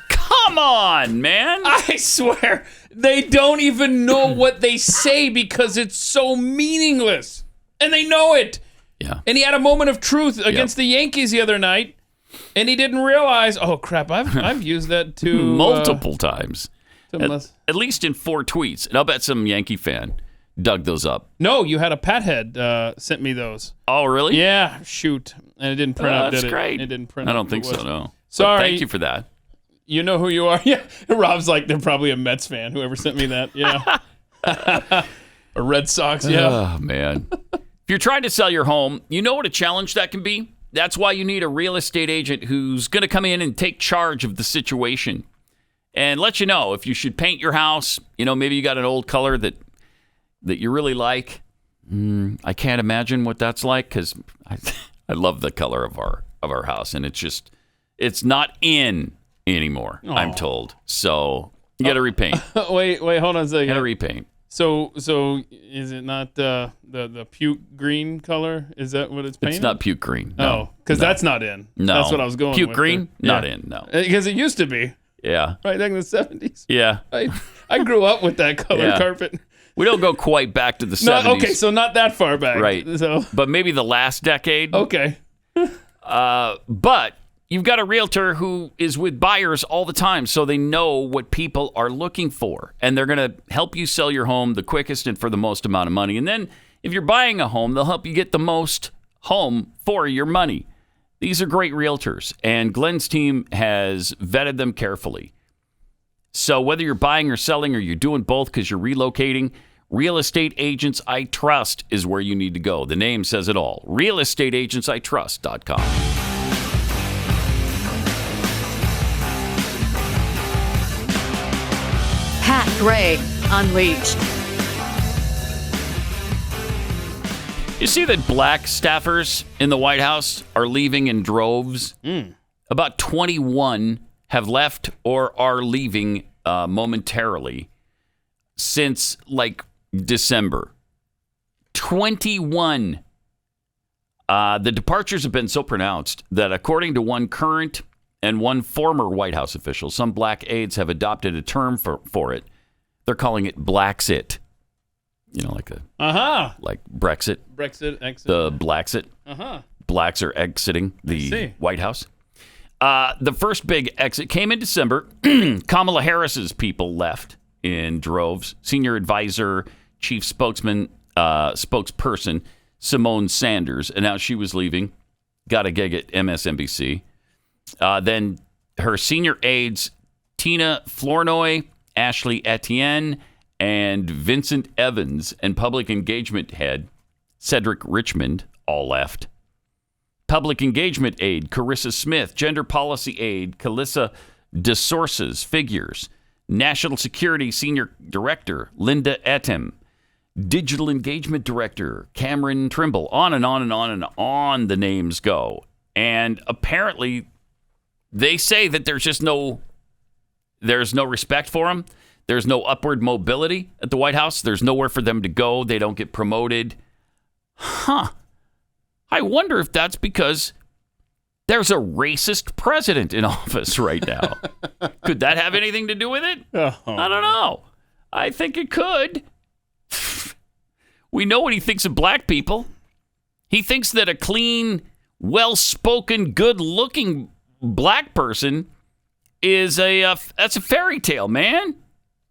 Come on, man. I swear, they don't even know what they say because it's so meaningless. And they know it. Yeah. And he had a moment of truth against the Yankees the other night, and he didn't realize, oh, crap, I've used that to... multiple times. At least in 4 tweets. And I'll bet some Yankee fan dug those up. No, you had a Pathead sent me those. Oh, really? Yeah, shoot. And it didn't print out, did it? That's great. It didn't print out. I don't think so, no. Sorry. But thank you for that. You know who you are? Yeah. Rob's like, they're probably a Mets fan, whoever sent me that. Yeah. A Red Sox, yeah. Oh, man. If you're trying to sell your home, you know what a challenge that can be? That's why you need a real estate agent who's going to come in and take charge of the situation and let you know if you should paint your house. You know, maybe you got an old color that you really like. I can't imagine what that's like because I love the color of our house, and it's not in anymore. Aww. I'm told. So you got to repaint. Wait, hold on a second. Got to repaint. So is it not the puke green color? Is that what it's painted? It's not puke green. No. Because that's not in. No. That's what I was going puke with. Puke green? Not in, no. Because it used to be. Yeah. Right back in the 70s. Yeah. I grew up with that color carpet. We don't go quite back to the 70s. Okay, so not that far back. Right. So. But maybe the last decade. Okay. But you've got a realtor who is with buyers all the time, so they know what people are looking for. And they're going to help you sell your home the quickest and for the most amount of money. And then if you're buying a home, they'll help you get the most home for your money. These are great realtors, and Glenn's team has vetted them carefully. So whether you're buying or selling or you're doing both because you're relocating, Real Estate Agents I Trust is where you need to go. The name says it all. realestateagentsitrust.com. Pat Gray Unleashed. You see that black staffers in the White House are leaving in droves? About 21 have left or are leaving momentarily since like December. 21. The departures have been so pronounced that according to one current and one former White House official, some black aides have adopted a term for it. They're calling it Blaxit. You know, like Brexit. Brexit, exit. The Blaxit. Blacks are exiting the White House. The first big exit came in December. Kamala Harris's people left in droves. Senior advisor, chief spokesperson Simone Sanders announced she was leaving. Got a gig at MSNBC. Then her senior aides, Tina Flournoy, Ashley Etienne, and Vincent Evans, and public engagement head Cedric Richmond all left. Public engagement aide Carissa Smith, gender policy aide Calissa DeSources Figures, national security senior director Linda Etem, digital engagement director Cameron Trimble, on and on and on and on the names go. And apparently they say that there's no respect for them. There's no upward mobility at the White House. There's nowhere for them to go. They don't get promoted. I wonder if that's because there's a racist president in office right now. Could that have anything to do with it? I don't know. I think it could. We know what he thinks of black people. He thinks that a clean, well-spoken, good-looking black person is that's a fairy tale, man.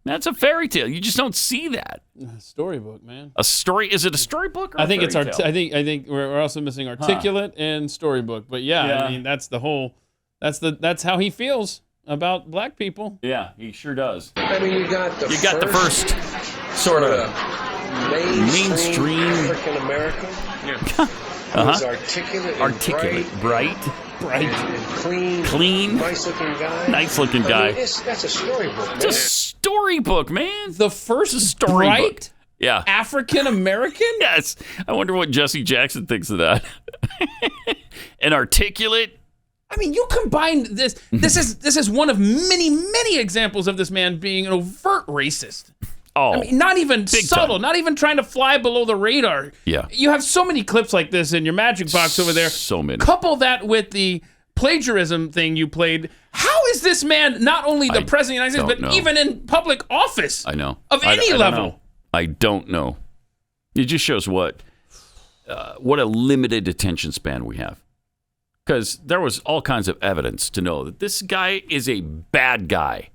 That's a fairy tale. You just don't see that. Storybook, man. A story? Is it a storybook? Or I think a it's fairy tale? I think we're also missing articulate and storybook. But yeah, I mean that's the whole. That's how he feels about black people. Yeah, he sure does. I mean, you got the first sort of mainstream African American. Who's articulate, bright, and clean, nice looking guy. I mean, that's a storybook, man. It's a storybook, man. The first storybook. Bright Yeah. African American? Yes. I wonder what Jesse Jackson thinks of that. An articulate. I mean, you combine this. This is one of many examples of this man being an overt racist. Oh, I mean, not even subtle, time. Not even trying to fly below the radar. Yeah. You have so many clips like this in your magic box over there. So many. Couple that with the plagiarism thing you played. How is this man not only the president of the United States, but even in public office? I know. Of any level. I don't know. It just shows what a limited attention span we have. Because there was all kinds of evidence to know that this guy is a bad guy.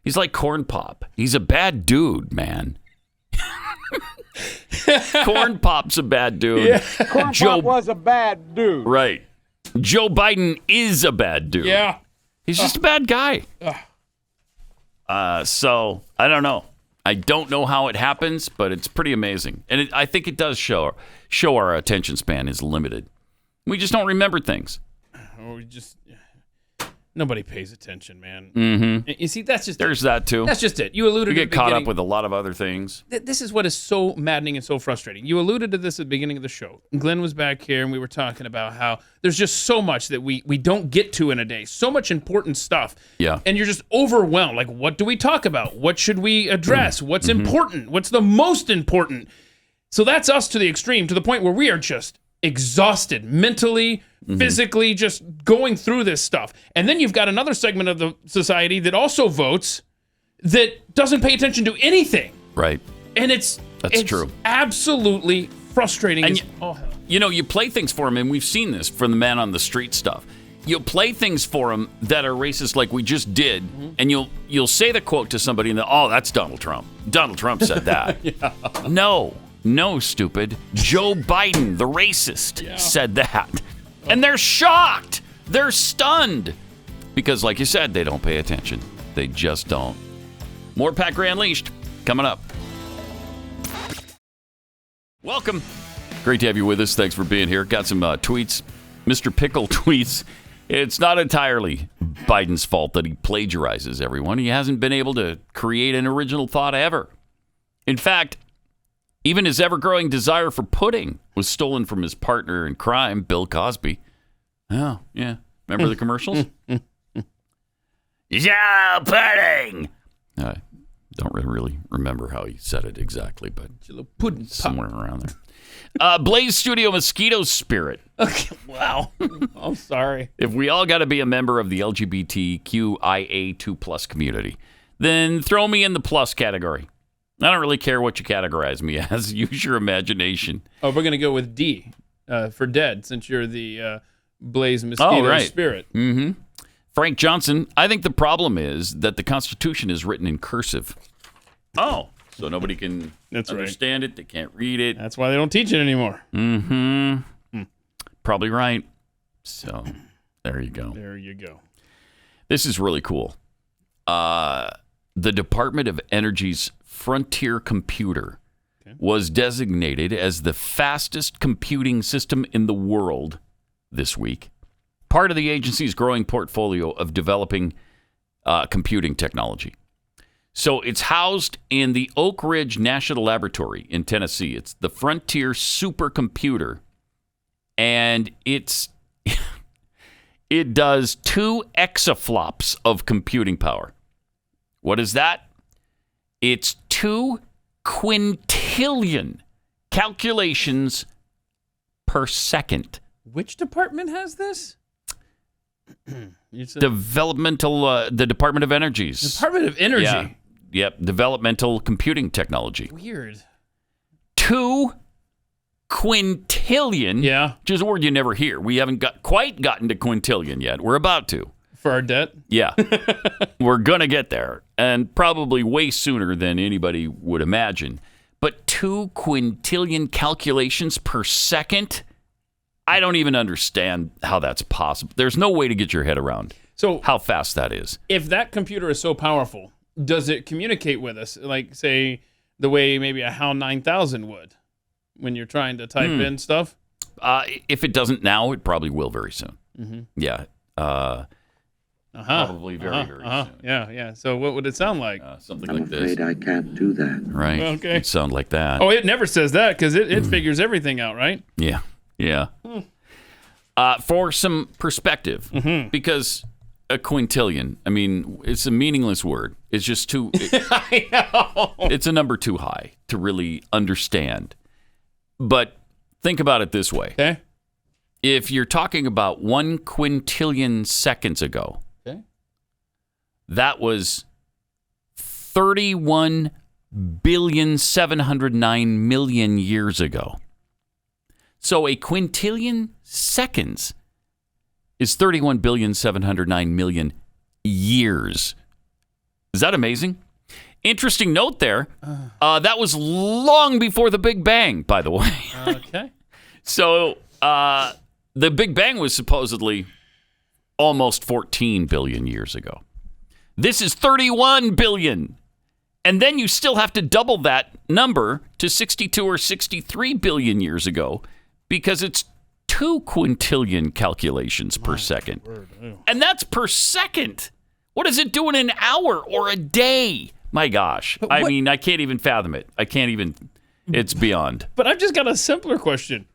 He's like Corn Pop. He's a bad dude, man. Corn Pop's a bad dude. Yeah. Corn Pop was a bad dude. Right. Joe Biden is a bad dude. Yeah. He's just a bad guy. So, I don't know. I don't know how it happens, but it's pretty amazing. And I think it does show our attention span is limited. We just don't remember things. Or nobody pays attention, man. Mm-hmm. You see, that's just there's that too. That's just it. You alluded. You get caught up with a lot of other things. This is what is so maddening and so frustrating. You alluded to this at the beginning of the show. Glenn was back here, and we were talking about how there's just so much that we don't get to in a day. So much important stuff. Yeah. And you're just overwhelmed. Like, what do we talk about? What should we address? What's important? What's the most important? So that's us to the extreme, to the point where we are just exhausted mentally, physically, just going through this stuff. And then you've got another segment of the society that also votes that doesn't pay attention to anything. Right. And it's true. Absolutely frustrating. And you play things for him, and we've seen this from the man on the street stuff. You'll play things for him that are racist like we just did, and you'll say the quote to somebody and that's Donald Trump. Donald Trump said that. Yeah. No, stupid. Joe Biden, the racist, said that. And they're shocked. They're stunned. Because, like you said, they don't pay attention. They just don't. More Pat Gray Unleashed coming up. Welcome. Great to have you with us. Thanks for being here. Got some tweets. Mr. Pickle tweets, it's not entirely Biden's fault that he plagiarizes everyone. He hasn't been able to create an original thought ever. In fact, even his ever-growing desire for pudding was stolen from his partner in crime, Bill Cosby. Oh, yeah. Remember the commercials? Yeah, pudding! I don't really remember how he said it exactly, but pudding somewhere around there. Blaze Studio Mosquito Spirit. Okay, wow. I'm sorry. If we all got to be a member of the LGBTQIA2+ community, then throw me in the plus category. I don't really care what you categorize me as. Use your imagination. Oh, we're going to go with D for dead, since you're the Blaze Mosquito Spirit. Mm-hmm. Frank Johnson, I think the problem is that the Constitution is written in cursive. Oh, so nobody can understand it. They can't read it. That's why they don't teach it anymore. Mm-hmm. Probably right. So, there you go. There you go. This is really cool. The Department of Energy's Frontier computer was designated as the fastest computing system in the world this week. Part of the agency's growing portfolio of developing computing technology. So it's housed in the Oak Ridge National Laboratory in Tennessee. It's the Frontier supercomputer, and it does 2 exaflops of computing power. What is that? It's 2 quintillion calculations per second. Which department has this? The Department of Energy's. Department of Energy? Yeah. Yep. Developmental Computing Technology. Weird. 2 quintillion. Yeah. Which is a word you never hear. We haven't quite gotten to quintillion yet. We're about to. For our debt? Yeah. We're going to get there, and probably way sooner than anybody would imagine. But 2 quintillion calculations per second? I don't even understand how that's possible. There's no way to get your head around how fast that is. If that computer is so powerful, does it communicate with us? Like, say, the way maybe a HAL 9000 would when you're trying to type in stuff? If it doesn't now, it probably will very soon. Mm-hmm. Yeah. Probably very soon. Yeah. So what would it sound like? Something like this. I'm afraid I can't do that. Right. Okay. It'd sound like that. Oh, it never says that because it figures everything out, right? Yeah. For some perspective, because a quintillion, I mean, it's a meaningless word. It's just too... I know. It's a number too high to really understand. But think about it this way. Okay. If you're talking about 1 quintillion seconds ago, that was 31,709,000,000 years ago. So a quintillion seconds is 31,709,000,000 years. Is that amazing? Interesting note there. That was long before the Big Bang, by the way. Okay. So the Big Bang was supposedly almost 14 billion years ago. This is 31 billion. And then you still have to double that number to 62 or 63 billion years ago because it's 2 quintillion calculations per second. And that's per second. What does it do in an hour or a day? My gosh. I mean, I can't even fathom it. It's beyond. But I've just got a simpler question.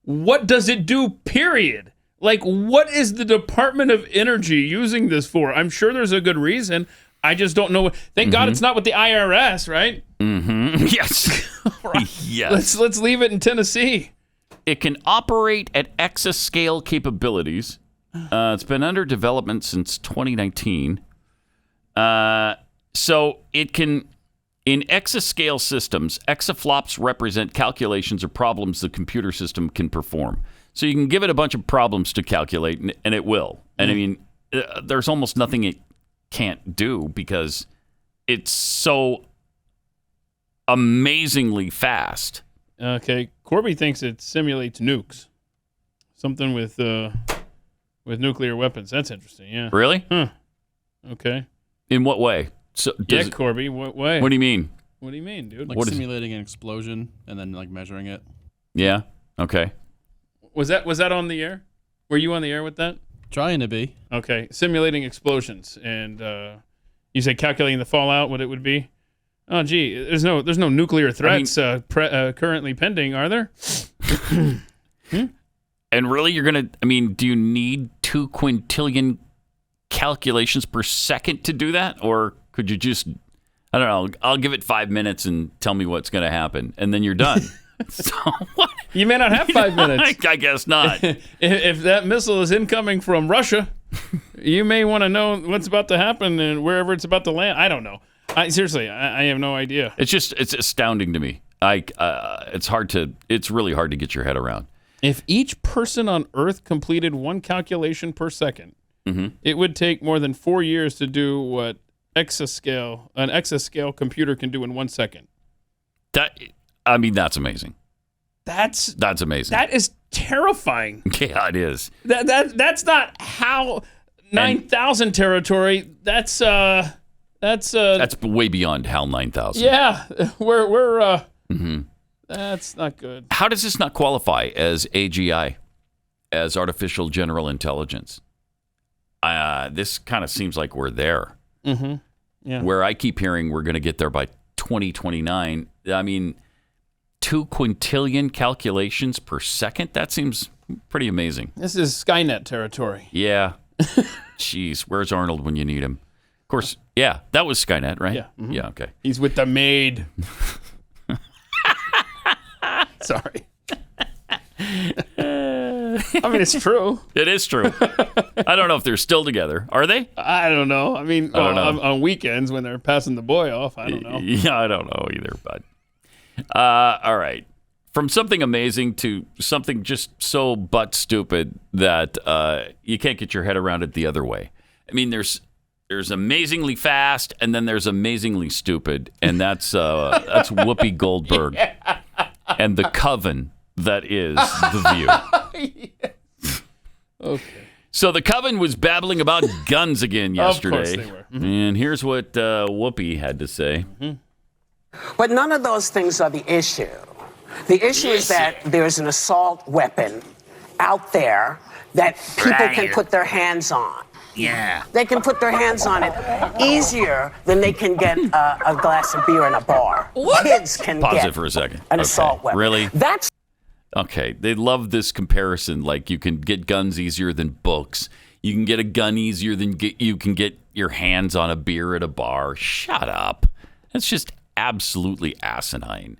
What does it do, period? Like, what is the Department of Energy using this for? I'm sure there's a good reason. I just don't know. Thank God it's not with the IRS, right? Mm-hmm. Yes. Right. Yes. Let's leave it in Tennessee. It can operate at exascale capabilities. It's been under development since 2019. So it can, in exascale systems, exaflops represent calculations or problems the computer system can perform. So you can give it a bunch of problems to calculate, and it will. And I mean, there's almost nothing it can't do because it's so amazingly fast. Okay, Corby thinks it simulates nukes. Something with nuclear weapons. That's interesting. Yeah. Really? Huh. Okay. In what way? So Corby. What way? What do you mean? What do you mean, dude? Like simulating an explosion and then like measuring it. Yeah. Okay. Was that on the air? Were you on the air with that? Trying to be. Okay. Simulating explosions, and you said calculating the fallout, what it would be. Oh, gee, there's no nuclear threats currently pending, are there? And really, do you need 2 quintillion calculations per second to do that? Or could you just, I don't know, I'll give it 5 minutes and tell me what's going to happen, and then you're done. So what? You may not have 5 minutes. I guess not. If that missile is incoming from Russia, you may want to know what's about to happen and wherever it's about to land. I don't know. Seriously, I have no idea. It's astounding to me. It's really hard to get your head around. If each person on Earth completed 1 calculation per second, it would take more than 4 years to do what an exascale computer can do in 1 second. That's amazing. That's amazing. That is terrifying. Yeah, it is. That's not HAL 9000 territory. That's way beyond HAL 9000. Yeah, we're that's not good. How does this not qualify as AGI, as artificial general intelligence? This kind of seems like we're there. Mm-hmm. Yeah. Where I keep hearing we're going to get there by 2029. I mean, 2 quintillion calculations per second? That seems pretty amazing. This is Skynet territory. Yeah. Jeez, where's Arnold when you need him? Of course, yeah, that was Skynet, right? Yeah. Mm-hmm. Yeah, okay. He's with the maid. Sorry. I mean, it's true. It is true. I don't know if they're still together. Are they? I don't know. I mean, I don't know. On weekends when they're passing the boy off, I don't know. Yeah, I don't know either. But all right. From something amazing to something just so butt stupid that you can't get your head around it the other way. I mean, there's amazingly fast, and then there's amazingly stupid, and that's Whoopi Goldberg and the coven that is The View. Yes. Okay. So the coven was babbling about guns again yesterday. Of course they were. Mm-hmm. And here's what Whoopi had to say. Mm-hmm. But none of those things are the issue. The issue is that there's an assault weapon out there that people can put their hands on. Yeah. They can put their hands on it easier than they can get a glass of beer in a bar. What? Kids can Pause get it for a second. an assault weapon. Really? That's okay. They love this comparison. Like you can get guns easier than books. You can get a gun easier than you can get your hands on a beer at a bar. Shut up. That's just absolutely asinine.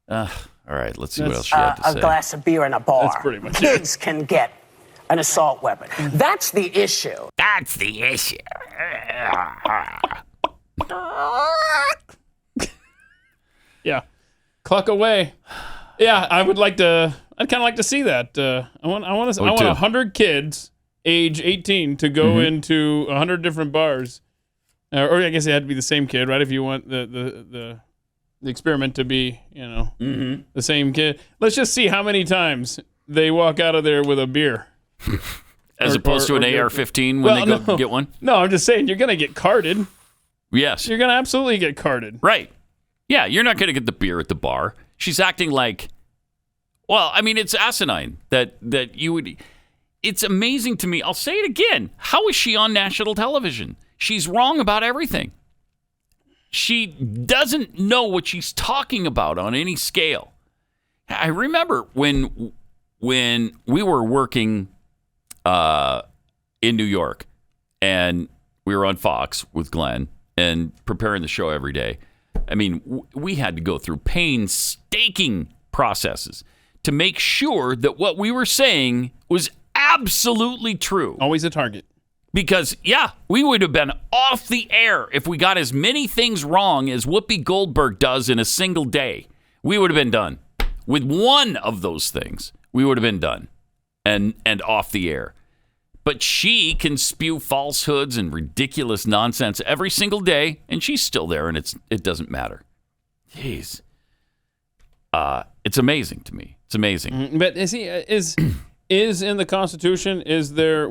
All right. Let's see what else she had to say. a glass of beer in a bar. That's pretty much Kids can get an assault weapon. That's the issue. That's the issue. Yeah. Cluck away. Yeah, I'd kind of like to see that. I want 100 kids age 18 to go into 100 different bars. Or I guess it had to be the same kid, right? If you want the experiment to be, the same kid. Let's just see how many times they walk out of there with a beer. As opposed to an AR-15 when they go get one? No, I'm just saying, you're going to get carded. Yes. You're going to absolutely get carded. Right. Yeah, you're not going to get the beer at the bar. She's acting like, well, I mean, it's asinine that you would. It's amazing to me. I'll say it again. How is she on national television? She's wrong about everything. She doesn't know what she's talking about on any scale. I remember when we were working in New York and we were on Fox with Glenn and preparing the show every day. I mean, we had to go through painstaking processes to make sure that what we were saying was absolutely true. Always a target. Because, yeah, we would have been off the air if we got as many things wrong as Whoopi Goldberg does in a single day. We would have been done. With one of those things, we would have been done and off the air. But she can spew falsehoods and ridiculous nonsense every single day, and she's still there, and it doesn't matter. Jeez. It's amazing to me. It's amazing. But is in the Constitution,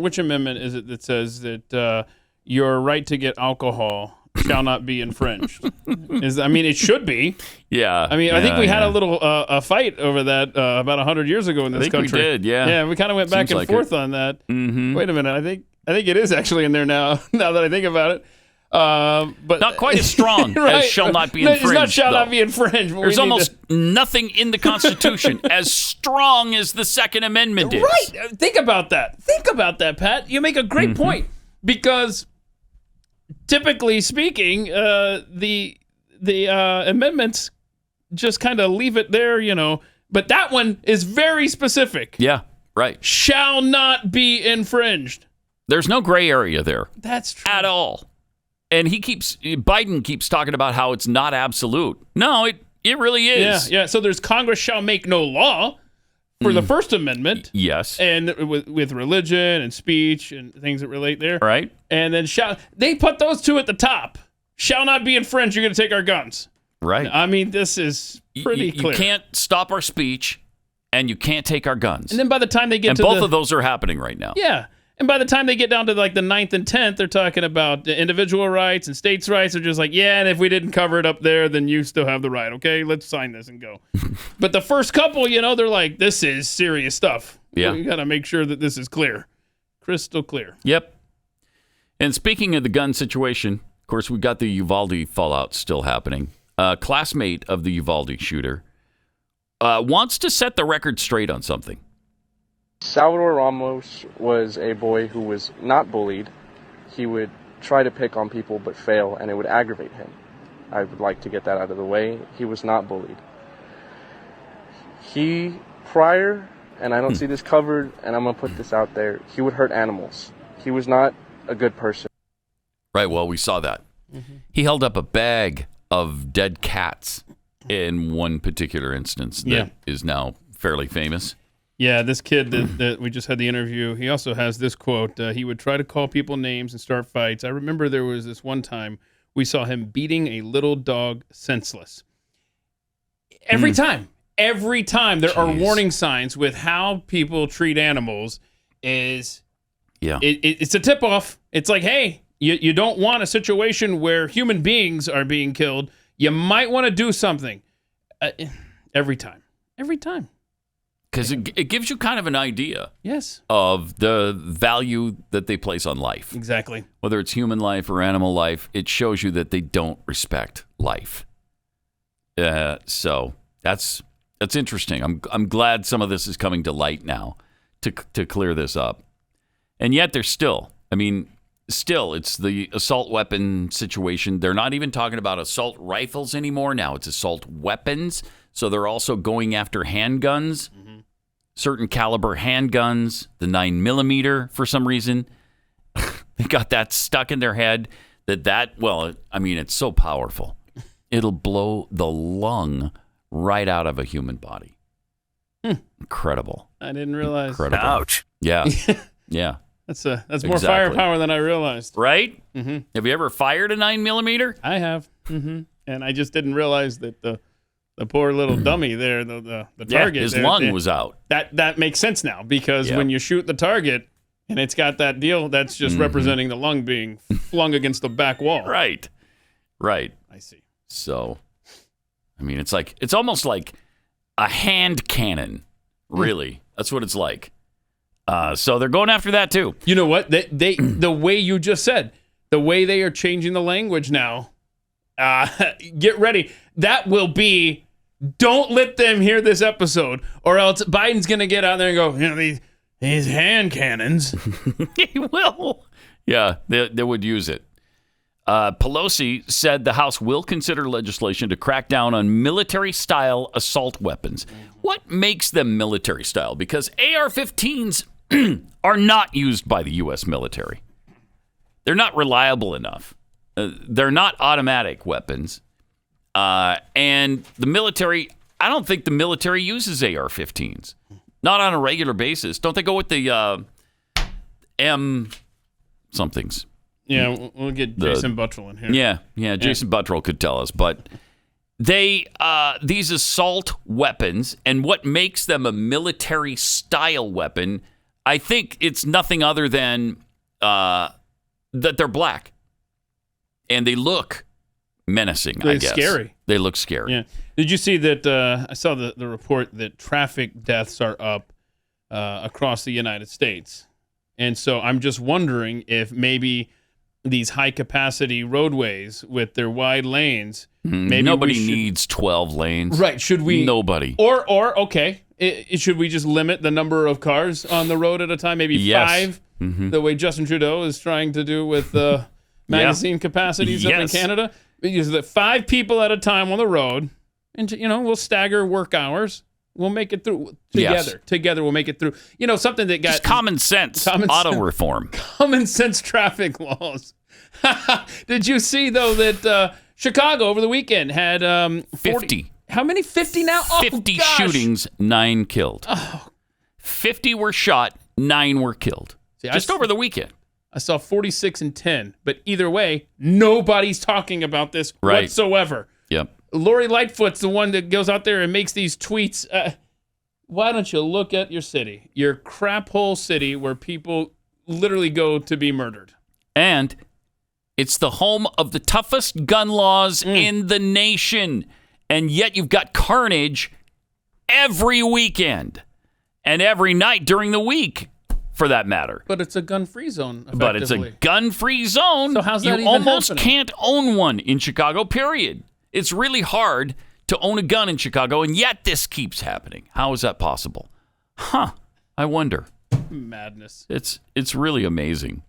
which amendment is it that says that your right to get alcohol shall not be infringed? It should be. Yeah. I think we had a little a fight over that about 100 years ago in this country. We did, yeah. Yeah, we kind of went back and forth on that. Mm-hmm. Wait a minute, I think it is actually in there now that I think about it. But not quite as strong right. as shall not be infringed. It's not shall not be infringed. There's almost nothing in the Constitution as strong as the Second Amendment is. Right. Think about that. Think about that, Pat. You make a great point because typically speaking, the amendments just kind of leave it there, But that one is very specific. Yeah. Right. Shall not be infringed. There's no gray area there. That's true. At all. And Biden keeps talking about how it's not absolute. No, it really is. Yeah. So there's Congress shall make no law for the First Amendment. Yes. And with religion and speech and things that relate there. Right. And then they put those two at the top. Shall not be infringed. You're going to take our guns. Right. I mean, this is pretty clear. You can't stop our speech and you can't take our guns. And then by the time they get both of those are happening right now. Yeah. And by the time they get down to like the 9th and 10th, they're talking about individual rights and states' rights. They're just like, yeah, and if we didn't cover it up there, then you still have the right. Okay, let's sign this and go. But the first couple, they're like, this is serious stuff. Yeah. You got to make sure that this is clear. Crystal clear. Yep. And speaking of the gun situation, of course, we've got the Uvalde fallout still happening. A classmate of the Uvalde shooter wants to set the record straight on something. Salvador Ramos was a boy who was not bullied. He would try to pick on people but fail, and it would aggravate him. I would like to get that out of the way. He was not bullied. He, prior, and I don't see this covered, and I'm going to put this out there, he would hurt animals. He was not a good person. Right, well, we saw that. Mm-hmm. He held up a bag of dead cats in one particular instance that is now fairly famous. Yeah, this kid that we just had the interview, he also has this quote. He would try to call people names and start fights. I remember there was this one time we saw him beating a little dog senseless. Every time there are warning signs with how people treat animals it's a tip-off. It's like, hey, you don't want a situation where human beings are being killed. You might want to do something. Every time. Because it gives you kind of an idea yes, of the value that they place on life. Exactly. Whether it's human life or animal life, it shows you that they don't respect life. So that's interesting. I'm glad some of this is coming to light now to clear this up. And yet there's still it's the assault weapon situation. They're not even talking about assault rifles anymore. Now it's assault weapons. So they're also going after handguns. Certain caliber handguns, the 9mm for some reason. They got that stuck in their head it's so powerful. It'll blow the lung right out of a human body. Incredible. I didn't realize. Incredible. Ouch. Yeah. Yeah. That's more firepower than I realized. Right? Mm-hmm. Have you ever fired a 9mm? I have. Mm-hmm. And I just didn't realize that the poor little dummy there, the target. His lung was out. That makes sense now because when you shoot the target and it's got that deal, that's just representing the lung being flung against the back wall. Right. I see. So, it's almost like a hand cannon. Really, that's what it's like. So they're going after that too. You know what? They the way you just said, the way they are changing the language now. Get ready. That will be. Don't let them hear this episode, or else Biden's gonna get out there and go, these hand cannons. He will. Yeah, they would use it. Pelosi said the House will consider legislation to crack down on military-style assault weapons. What makes them military-style? Because AR-15s are not used by the U.S. military. They're not reliable enough. They're not automatic weapons. And the military, I don't think the military uses AR-15s. Not on a regular basis. Don't they go with the M somethings? Yeah, we'll get Jason Buttrell in here. Yeah, Jason Buttrell could tell us. But these assault weapons, and what makes them a military-style weapon, I think it's nothing other than that they're black. And they look menacing, I guess. Scary. They look scary. Yeah. Did you see that? I saw the report that traffic deaths are up across the United States. And so I'm just wondering if maybe these high-capacity roadways with their wide lanes, maybe nobody needs 12 lanes. Right. Should we? Nobody. Or okay, should we just limit the number of cars on the road at a time? Maybe 5, the way Justin Trudeau is trying to do with magazine capacities up in Canada. Use that 5 people at a time on the road, and we'll stagger work hours. We'll make it through together. Together, we'll make it through. Something that got just common sense. Auto reform. Common sense traffic laws. Did you see though that Chicago over the weekend had 50? How many? 50 now? 50 shootings, 9 killed. 50 were shot, 9 were killed. See, just over the weekend. I saw 46 and 10, but either way, nobody's talking about this whatsoever. Yep. Lori Lightfoot's the one that goes out there and makes these tweets. Why don't you look at your city, your crap hole city where people literally go to be murdered? And it's the home of the toughest gun laws in the nation. And yet you've got carnage every weekend and every night during the week. For that matter. But it's a gun-free zone, effectively. But it's a gun-free zone. So how's that you even almost happening? Can't own one in Chicago, period. It's really hard to own a gun in Chicago, and yet this keeps happening. How is that possible? I wonder. Madness. It's really amazing.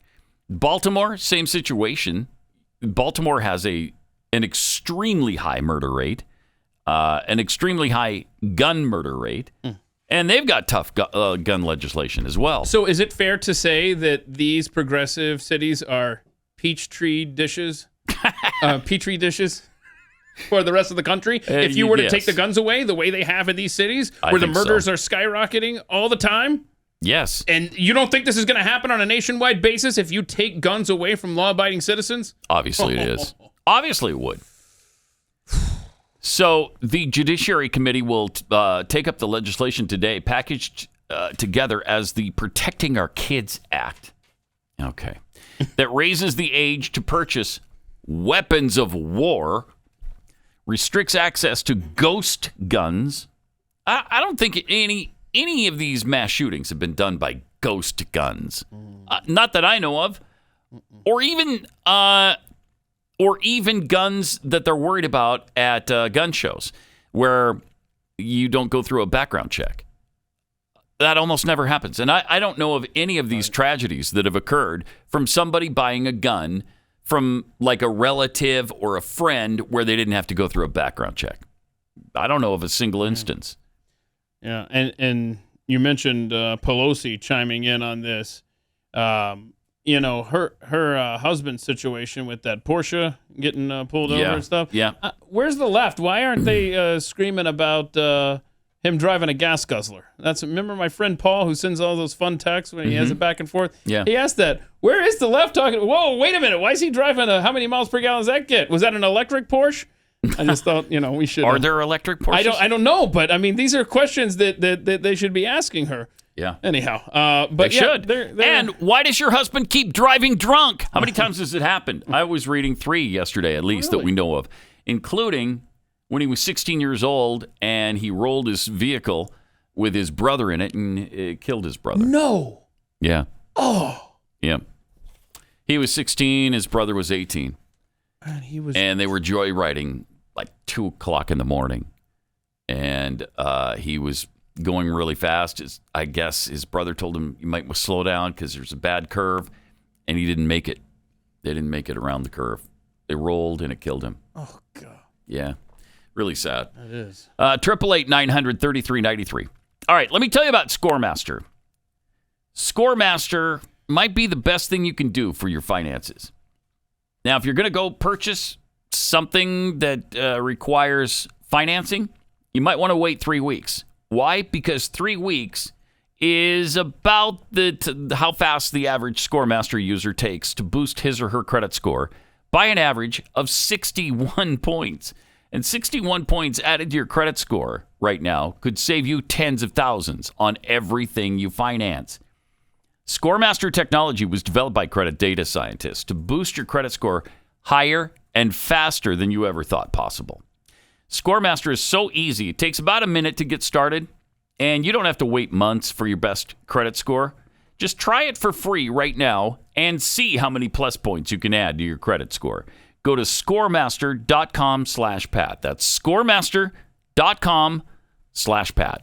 Baltimore, same situation. Baltimore has an extremely high murder rate, an extremely high gun murder rate. And they've got tough gun legislation as well. So is it fair to say that these progressive cities are Petri dishes? for the rest of the country if you were to take the guns away the way they have in these cities where the murders are skyrocketing all the time? Yes. And you don't think this is going to happen on a nationwide basis if you take guns away from law-abiding citizens? Obviously it is. Obviously it would. So the Judiciary Committee will take up the legislation today, packaged together as the Protecting Our Kids Act. Okay. That raises the age to purchase weapons of war, restricts access to ghost guns. I don't think any of these mass shootings have been done by ghost guns. Not that I know of. Or even guns that they're worried about at gun shows where you don't go through a background check. That almost never happens. And I don't know of any of these tragedies that have occurred from somebody buying a gun from like a relative or a friend where they didn't have to go through a background check. I don't know of a single instance. Yeah, and you mentioned Pelosi chiming in on this. You know, her husband's situation with that Porsche getting pulled over and stuff. Yeah. Where's the left? Why aren't they screaming about him driving a gas guzzler? Remember my friend Paul who sends all those fun texts when he has it back and forth? Yeah. He asked that. Where is the left talking? Whoa, wait a minute. Why is he driving how many miles per gallon does that get? Was that an electric Porsche? I just thought, we should. Are there electric Porsches? I don't know, but I mean, these are questions that they should be asking her. Yeah. Anyhow, but they should. And why does your husband keep driving drunk? How many times has it happened? I was reading 3 yesterday, at least, that we know of, including when he was 16 years old and he rolled his vehicle with his brother in it and it killed his brother. No. Yeah. Oh. Yeah. He was 16. His brother was 18. And they were joyriding like 2 o'clock in the morning. And he was going really fast. I guess his brother told him you might slow down because there's a bad curve. And he didn't make it. They didn't make it around the curve. They rolled and it killed him. Oh, God. Yeah. Really sad. It is. 888-900-3393. All right, let me tell you about Scoremaster. Scoremaster might be the best thing you can do for your finances. Now, if you're going to go purchase something that requires financing, you might want to wait 3 weeks. Why? Because 3 weeks is about how fast the average Scoremaster user takes to boost his or her credit score by an average of 61 points. And 61 points added to your credit score right now could save you tens of thousands on everything you finance. Scoremaster technology was developed by credit data scientists to boost your credit score higher and faster than you ever thought possible. Scoremaster is so easy. It takes about a minute to get started, and you don't have to wait months for your best credit score. Just try it for free right now and see how many plus points you can add to your credit score. Go to scoremaster.com/Pat. That's scoremaster.com/Pat.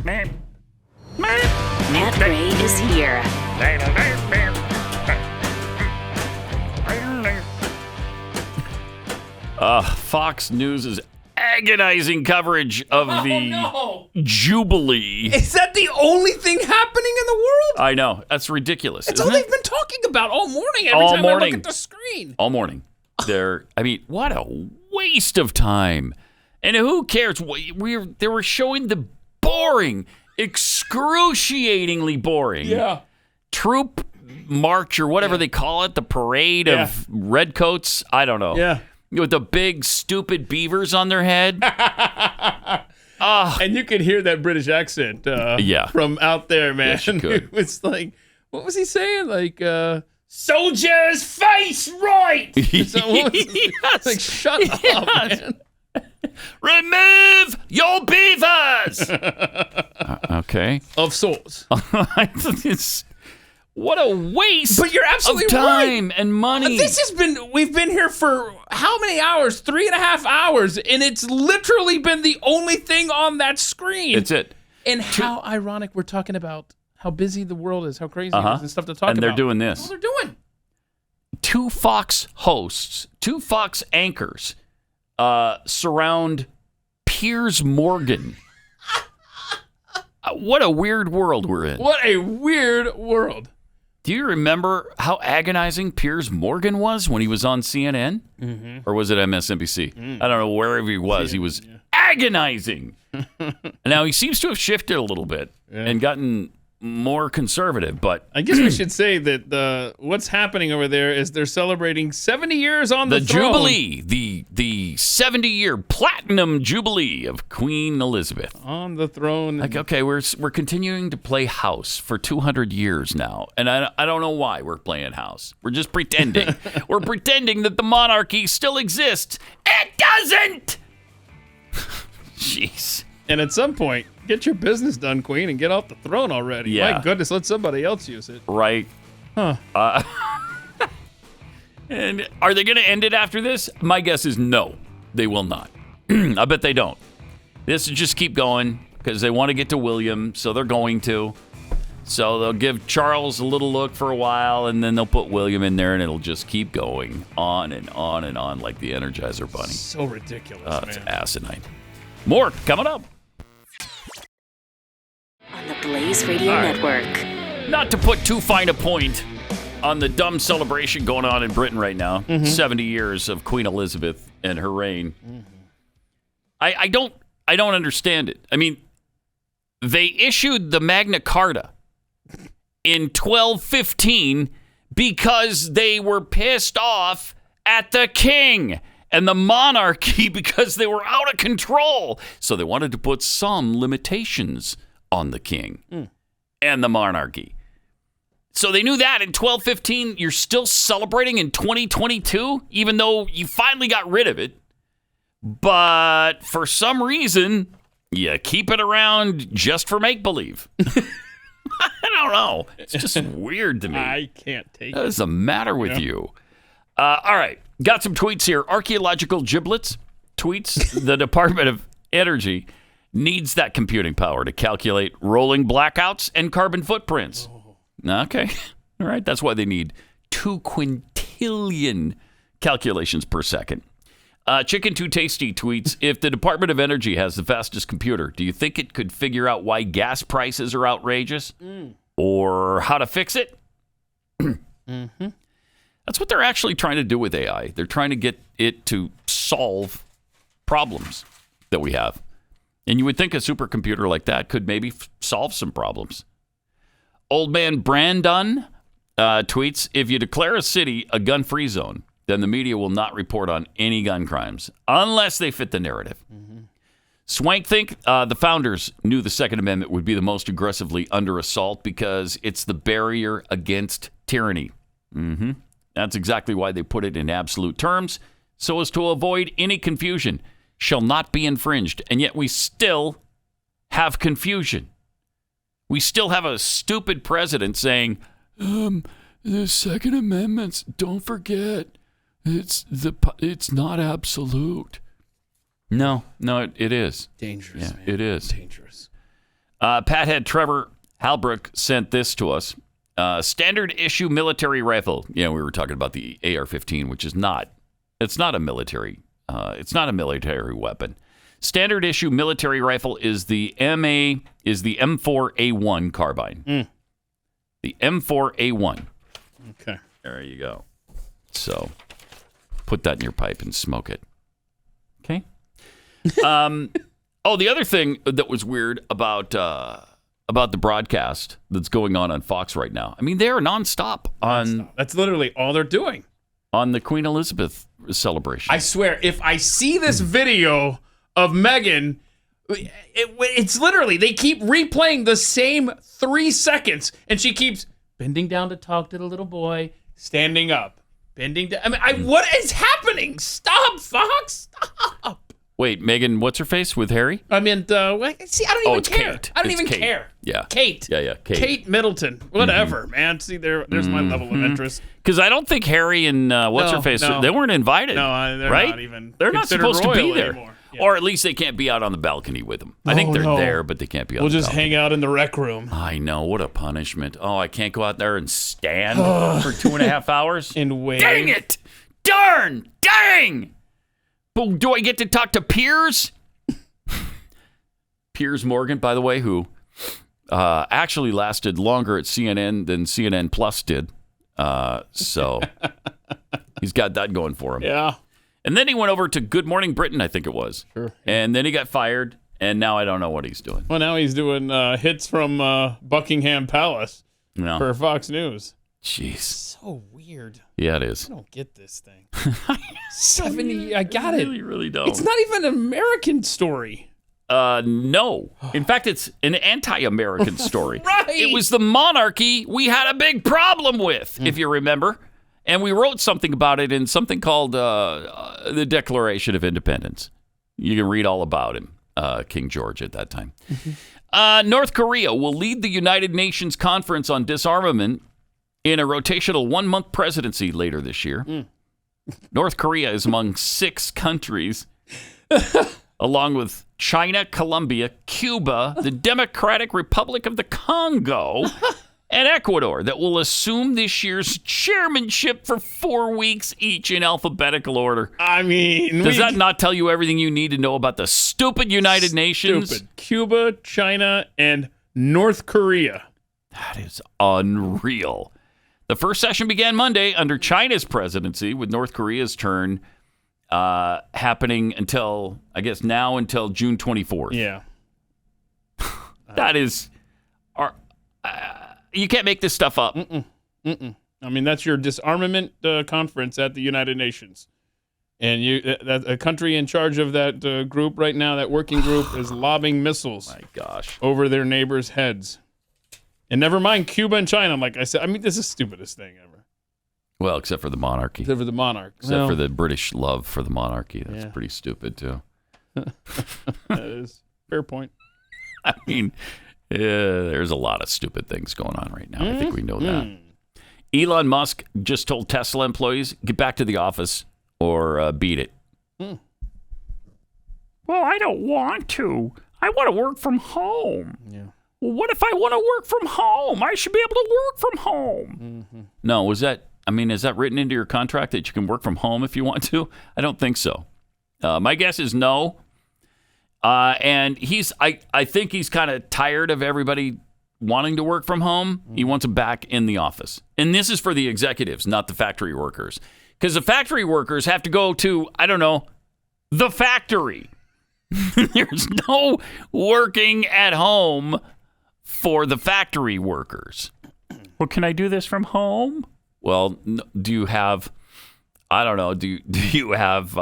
Matt Gray is here. Fox News' agonizing coverage of the Jubilee. Is that the only thing happening in the world? I know. That's ridiculous. It's all they've been talking about all morning. Every time I look at the screen. All morning. What a waste of time. And who cares? They were showing the boring, excruciatingly boring troop march or whatever they call it, the parade of redcoats. I don't know. Yeah. With the big, stupid beavers on their head. And you could hear that British accent from out there, man. Yes, you could. It was like, what was he saying? Like, soldiers, face right! Yes. Like, shut up, man. Remove your beavers! Okay. Of sorts. What a waste but you're absolutely of time and money. We've been here for how many hours? 3.5 hours, and it's literally been the only thing on that screen. It's it. And how ironic we're talking about how busy the world is, how crazy it is, and stuff to talk about. And they're doing this. That's what they're doing. 2 Fox hosts, 2 Fox anchors surround Piers Morgan. What a weird world we're in. What a weird world. Do you remember how agonizing Piers Morgan was when he was on CNN? Mm-hmm. Or was it MSNBC? I don't know, wherever he was. He was agonizing. Now, he seems to have shifted a little bit and gotten more conservative, but I guess we should say that what's happening over there is they're celebrating 70 years on the throne. Jubilee, the 70-year platinum jubilee of Queen Elizabeth on the throne. Like, okay, we're continuing to play house for 200 years now, and I don't know why we're playing house. We're just pretending. We're pretending that the monarchy still exists. It doesn't. Jeez. And at some point, get your business done, Queen, and get off the throne already. Yeah. My goodness, let somebody else use it. Right. Huh. And are they going to end it after this? My guess is no, they will not. I bet they don't. This will just keep going because they want to get to William, so they're going to. So they'll give Charles a little look for a while, and then they'll put William in there, and it'll just keep going on and on and on like the Energizer Bunny. So ridiculous, man. It's asinine. More coming up. On the Blaze Radio Network. Not to put too fine a point on the dumb celebration going on in Britain right now, 70 years of Queen Elizabeth and her reign. I don't understand it. I mean, they issued the Magna Carta in 1215 because they were pissed off at the king and the monarchy because they were out of control. So they wanted to put some limitations on the king and the monarchy. So they knew that in 1215. You're still celebrating in 2022, even though you finally got rid of it. But for some reason, you keep it around just for make-believe. I don't know. It's just weird to me. I can't take it. What is the matter with you? All right. Got some tweets here. Archaeological giblets tweets. The Department of Energy needs that computing power to calculate rolling blackouts and carbon footprints. Okay. All right. That's why they need 2 quintillion calculations per second. Chicken Too Tasty tweets, if the Department of Energy has the fastest computer, do you think it could figure out why gas prices are outrageous? Or how to fix it? That's what they're actually trying to do with AI. They're trying to get it to solve problems that we have. And you would think a supercomputer like that could maybe solve some problems. Old man Brandon tweets, if you declare a city a gun-free zone, then the media will not report on any gun crimes unless they fit the narrative. Swank think the founders knew the Second Amendment would be the most aggressively under assault because it's the barrier against tyranny. That's exactly why they put it in absolute terms, so as to avoid any confusion. Shall not be infringed. And yet we still have confusion. We still have a stupid president saying, the Second Amendment, don't forget, it's not absolute. No, it is. Dangerous, yeah, man. It is. Dangerous. Pathead Trevor Halbrook sent this to us. Standard issue military rifle. Yeah, we were talking about the AR-15, which is not. It's not a military. It's not a military weapon. Standard issue military rifle is the M4A1 carbine. The M4A1. Okay. There you go. So, put that in your pipe and smoke it. Okay. The other thing that was weird about the broadcast that's going on Fox right now. I mean, they are nonstop on. That's literally all they're doing on the Queen Elizabeth celebration. I swear, if I see this video of Meghan, it's literally they keep replaying the same 3 seconds, and she keeps bending down to talk to the little boy, standing up, bending down. I mean, what is happening? Stop, Fox! Stop. Wait, Meghan, what's her face with Harry? I mean, see, I don't even care. Kate. I don't It's even Kate. care. Yeah. Kate. Yeah, Kate. Kate Middleton. Whatever, man. See, there's my level of interest. Because I don't think Harry and what's her face, they weren't invited. No, they're right? not even. They're not supposed to be royal there. anymore. Yeah. Or at least they can't be out on the balcony with them. I think they're there, but they can't be on We'll the just balcony. hang out in the rec room. I know. What a punishment. Oh, I can't go out there and stand for 2.5 hours? And wait. Dang it! Darn! Dang! But do I get to talk to Piers? Piers Morgan, by the way, who actually lasted longer at CNN than CNN Plus did. So he's got that going for him. Yeah. And then he went over to Good Morning Britain, I think it was. Sure. And then he got fired, and now I don't know what he's doing. Well, now he's doing hits from Buckingham Palace No. for Fox News. Jeez. So weird. Yeah, it is. I don't get this thing. 70. I got it. Really don't. It's not even an American story. No. In fact, it's an anti-American story. Right. It was the monarchy we had a big problem with, if you remember. And we wrote something about it in something called the Declaration of Independence. You can read all about him, King George at that time. North Korea will lead the United Nations Conference on Disarmament in a rotational 1-month presidency later this year. North Korea is among 6 countries, along with China, Colombia, Cuba, the Democratic Republic of the Congo, and Ecuador, that will assume this year's chairmanship for 4 weeks each in alphabetical order. I mean, does that not tell you everything you need to know about the stupid United Nations? Stupid. Cuba, China, and North Korea. That is unreal. The first session began Monday under China's presidency, with North Korea's turn happening until, I guess, now until June 24th. Yeah. That is... you can't make this stuff up. I mean, that's your disarmament conference at the United Nations. And a country in charge of that group right now, that working group, is lobbing missiles over their neighbors' heads. And never mind Cuba and China, like I said. I mean, this is the stupidest thing ever. Well, except for the monarchy. Except for the monarch. Except for the British love for the monarchy. That's pretty stupid, too. That is fair point. I mean, there's a lot of stupid things going on right now. I think we know that. Elon Musk just told Tesla employees, get back to the office or beat it. Well, I don't want to. I want to work from home. Yeah. Well, what if I want to work from home? I should be able to work from home. No, is that written into your contract that you can work from home if you want to? I don't think so. My guess is no. And I think he's kind of tired of everybody wanting to work from home. He wants them back in the office. And this is for the executives, not the factory workers. Because the factory workers have to go to, I don't know, the factory. There's no working at home for the factory workers. Well, can I do this from home? Well, do you have, I don't know, do you have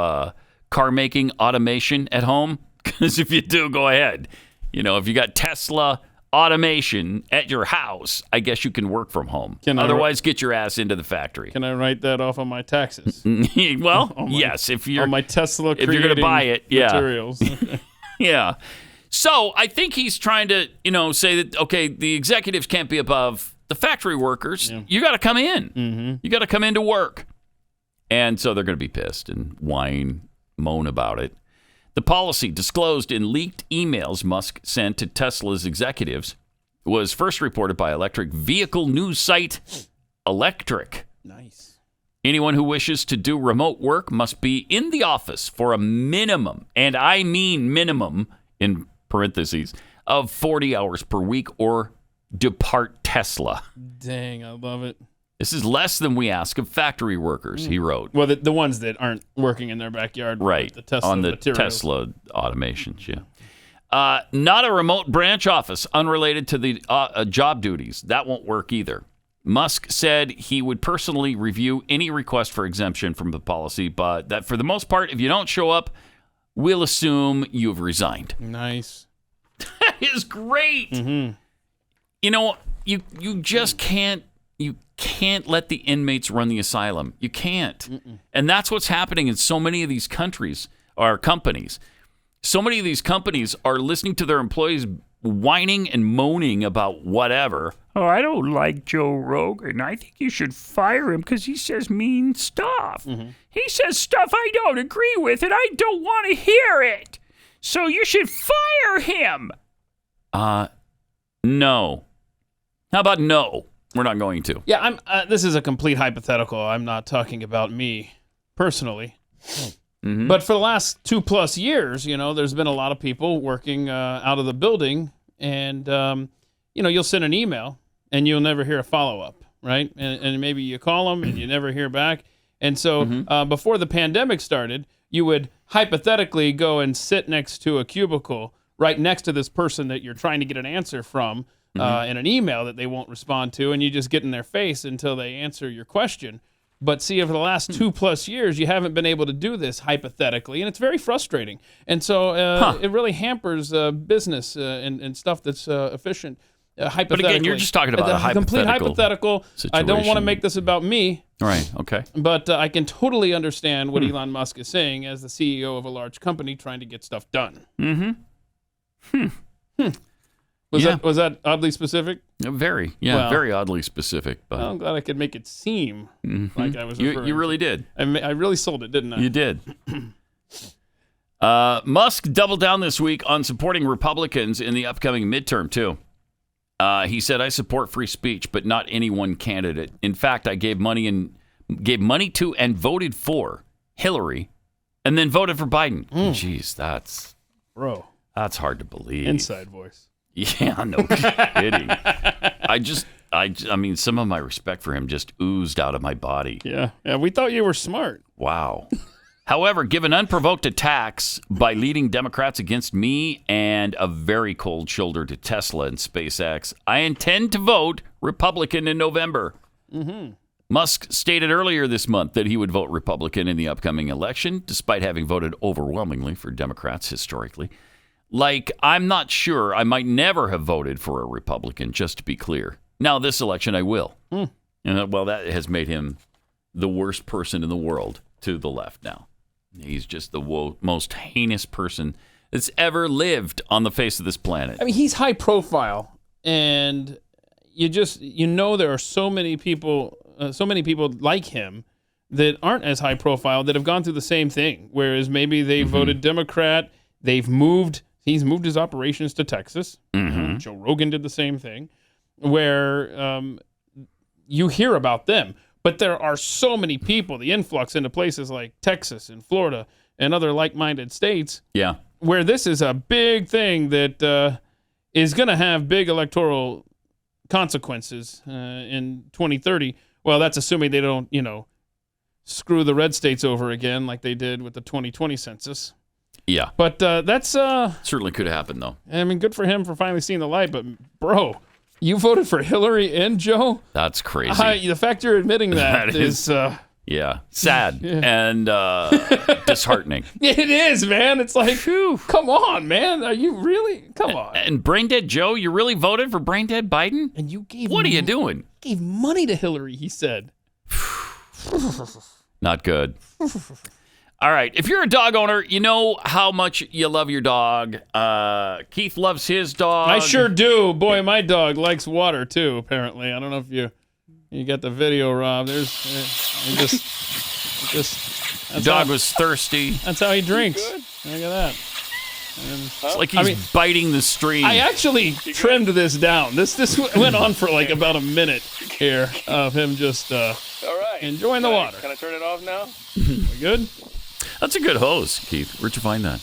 car making automation at home? Because if you do, go ahead. You know, if you got Tesla automation at your house, I guess you can work from home. Otherwise, get your ass into the factory. Can I write that off on my taxes? Well, yes. If you're on my Tesla, if you're going to buy it, materials. Yeah. So I think he's trying to, say that, okay, the executives can't be above the factory workers. Yeah. You got to come in. You got to come in to work. And so they're going to be pissed and moan about it. The policy, disclosed in leaked emails Musk sent to Tesla's executives, was first reported by electric vehicle news site Electric. Nice. Anyone who wishes to do remote work must be in the office for a minimum, and I mean minimum, in parentheses, of 40 hours per week or depart Tesla. Dang, I love it. This is less than we ask of factory workers, he wrote. Well, the ones that aren't working in their backyard. Right, the Tesla on the materials. Tesla automations, yeah. Not a remote branch office unrelated to the job duties. That won't work either. Musk said he would personally review any request for exemption from the policy, but that for the most part, if you don't show up, we'll assume you've resigned. Nice. That is great. You know, you just can't let the inmates run the asylum. You can't. And that's what's happening in so many of these countries or companies. So many of these companies are listening to their employees whining and moaning about whatever. Oh, I don't like Joe Rogan. I think you should fire him because he says mean stuff. He says stuff I don't agree with, and I don't want to hear it. So you should fire him. No. How about no? We're not going to. Yeah, this is a complete hypothetical. I'm not talking about me personally. But for the last 2+ years, there's been a lot of people working out of the building, and you'll send an email and you'll never hear a follow-up, right? And maybe you call them and you never hear back. And so before the pandemic started, you would hypothetically go and sit next to a cubicle right next to this person that you're trying to get an answer from in an email that they won't respond to, and you just get in their face until they answer your question. But see, over the last 2+ years, you haven't been able to do this hypothetically, and it's very frustrating. And so it really hampers business and stuff that's efficient. Hypothetically. But again, you're just talking about a complete hypothetical. Situation. I don't want to make this about me. Right, okay. But I can totally understand what Elon Musk is saying as the CEO of a large company trying to get stuff done. Was that oddly specific? Very, very oddly specific. But I'm glad I could make it seem like I was referring. You really did. I really sold it, didn't I? You did. Musk doubled down this week on supporting Republicans in the upcoming midterm, too. He said, I support free speech, but not any one candidate. In fact, I gave money to and voted for Hillary and then voted for Biden. Jeez, that's hard to believe. Inside voice. Yeah, no kidding. I mean, some of my respect for him just oozed out of my body. Yeah, we thought you were smart. Wow. However, given unprovoked attacks by leading Democrats against me and a very cold shoulder to Tesla and SpaceX, I intend to vote Republican in November. Musk stated earlier this month that he would vote Republican in the upcoming election, despite having voted overwhelmingly for Democrats historically. Like, I'm not sure. I might never have voted for a Republican, just to be clear. Now, this election, I will. And, well, that has made him the worst person in the world to the left now. He's just the most heinous person that's ever lived on the face of this planet. I mean, he's high profile, and there are so many people like him that aren't as high profile that have gone through the same thing. Whereas maybe they voted Democrat, he's moved his operations to Texas. Joe Rogan did the same thing, where you hear about them. But there are so many people, the influx into places like Texas and Florida and other like-minded states, where this is a big thing that is going to have big electoral consequences in 2030. Well, that's assuming they don't, screw the red states over again like they did with the 2020 census. Yeah. But that's... certainly could happen, though. I mean, good for him for finally seeing the light, but, bro... You voted for Hillary and Joe? That's crazy. The fact you're admitting that is sad and disheartening. It is, man. It's like, come on, man. Are you really? Come on. And Brain Dead Joe, you really voted for Brain Dead Biden? And you gave What are you doing? Gave money to Hillary, he said. Not good. All right. If you're a dog owner, you know how much you love your dog. Keith loves his dog. I sure do. Boy, my dog likes water too, apparently. I don't know if you got the video, Rob. The dog was thirsty. That's how he drinks. Look at that. It's like he's biting the stream. I actually trimmed this down. This went on for like about a minute here of him just enjoying the water. Can I turn it off now? We good? That's a good hose, Keith. Where'd you find that?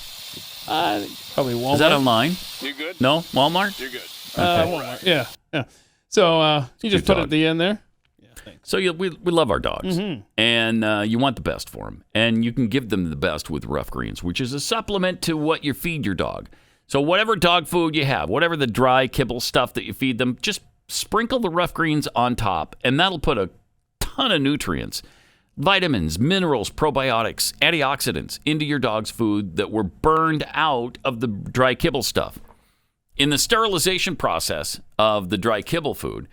Probably Walmart. Is that online? You good? No? Walmart? You're good. Okay. Walmart. Yeah. So you just put it at the end there? Yeah, thanks. So we love our dogs, and you want the best for them. And you can give them the best with Rough Greens, which is a supplement to what you feed your dog. So whatever dog food you have, whatever the dry kibble stuff that you feed them, just sprinkle the Rough Greens on top, and that'll put a ton of nutrients, vitamins, minerals, probiotics, antioxidants into your dog's food that were burned out of the dry kibble stuff. In the sterilization process of the dry kibble food,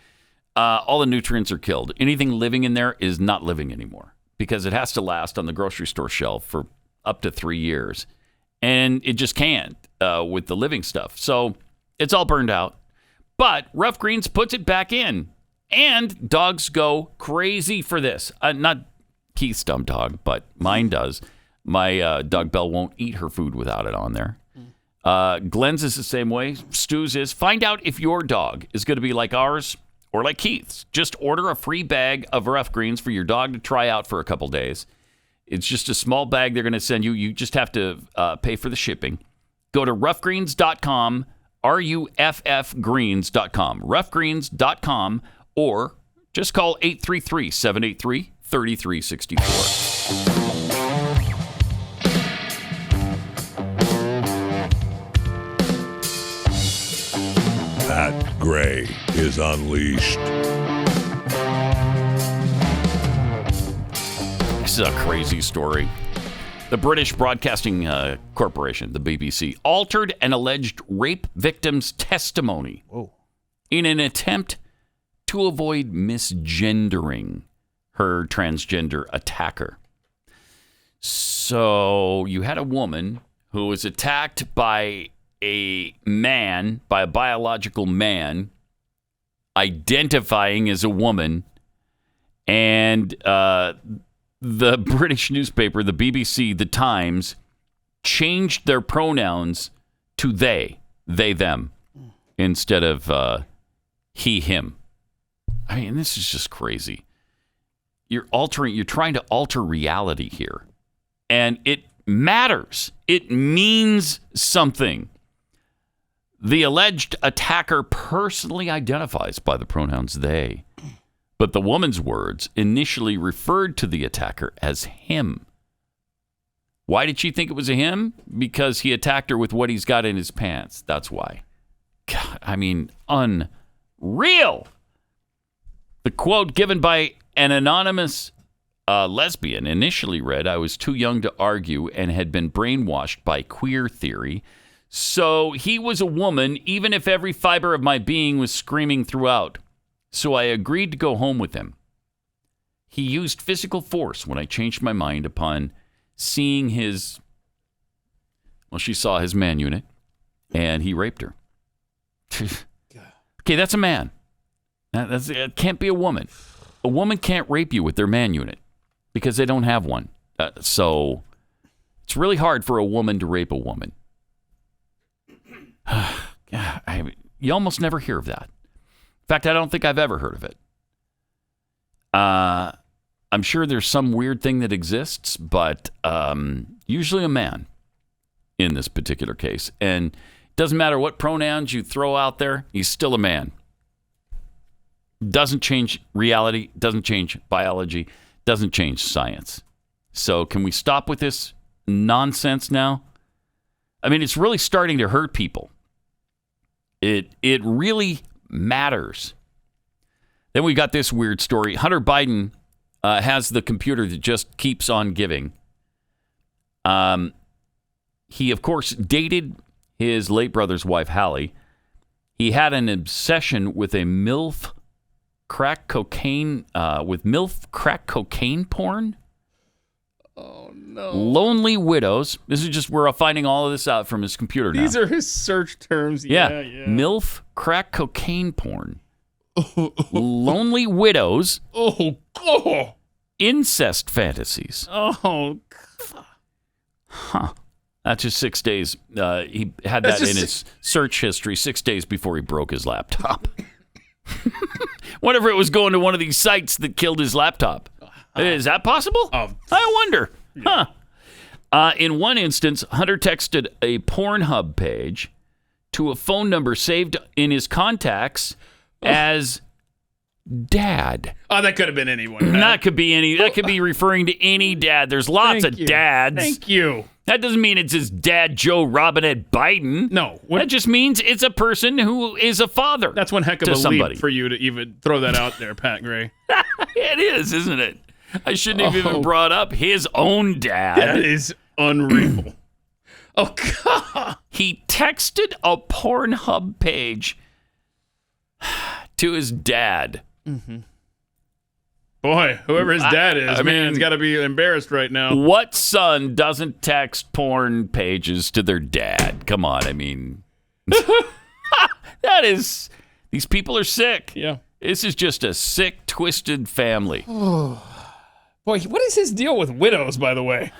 all the nutrients are killed. Anything living in there is not living anymore because it has to last on the grocery store shelf for up to 3 years. And it just can't with the living stuff. So it's all burned out. But Rough Greens puts it back in. And dogs go crazy for this. Not Keith's dumb dog, but mine does. My dog Belle won't eat her food without it on there. Glenn's is the same way. Stu's is. Find out if your dog is going to be like ours or like Keith's. Just order a free bag of Rough Greens for your dog to try out for a couple days. It's just a small bag they're going to send you. You just have to pay for the shipping. Go to roughgreens.com ruffgreens.com, ruffgreens.com, or just call 833-783-3364. Pat Gray is Unleashed. This is a crazy story. The British Broadcasting Corporation, the BBC, altered an alleged rape victim's testimony in an attempt to avoid misgendering her transgender attacker. So you had a woman who was attacked by a man, by a biological man, identifying as a woman, and the British newspaper, the BBC, the Times, changed their pronouns to they, them, instead of he, him. I mean, this is just crazy. You're trying to alter reality here. And it matters. It means something. The alleged attacker personally identifies by the pronouns they, but the woman's words initially referred to the attacker as him. Why did she think it was a him? Because he attacked her with what he's got in his pants. That's why. God, I mean, unreal. The quote given by an anonymous lesbian initially read, "I was too young to argue and had been brainwashed by queer theory. So he was a woman, even if every fiber of my being was screaming throughout. So I agreed to go home with him. He used physical force when I changed my mind upon seeing his, well, she saw his man unit, and he raped her." Okay, that's a man. It can't be a woman. A woman can't rape you with their man unit because they don't have one. So it's really hard for a woman to rape a woman. You almost never hear of that. In fact, I don't think I've ever heard of it. I'm sure there's some weird thing that exists, but usually a man in this particular case. And it doesn't matter what pronouns you throw out there, he's still a man. Doesn't change reality, doesn't change biology, doesn't change science. So can we stop with this nonsense now? I mean, it's really starting to hurt people. It really matters. Then we got this weird story. Hunter Biden has the computer that just keeps on giving. He, of course, dated his late brother's wife, Hallie. He had an obsession with a MILF crack cocaine porn. Oh, no. Lonely widows. This is just, we're finding all of this out from his computer now. These are his search terms. Yeah. MILF crack cocaine porn. Lonely widows. Oh. Incest fantasies. Oh. Huh. That's just 6 days. He had that in his search history 6 days before he broke his laptop. Whatever, it was going to one of these sites that killed his laptop. Is that possible? I wonder. Yeah. Huh. In one instance, Hunter texted a Pornhub page to a phone number saved in his contacts as Dad. Oh, that could have been anyone. That could be referring to any dad. There's lots of dads. Thank you. That doesn't mean it's his dad, Joe Robinette Biden. No. That just means it's a person who is a father. That's one heck of a leap for you to even throw that out there, Pat Gray. It is, isn't it? I shouldn't have even brought up his own dad. That is unreal. Oh, God. He texted a Pornhub page to his dad. Mm-hmm. Boy, whoever his dad is, man's got to be embarrassed right now. What son doesn't text porn pages to their dad? Come on, I mean, these people are sick. Yeah. This is just a sick, twisted family. Boy, what is his deal with widows, by the way?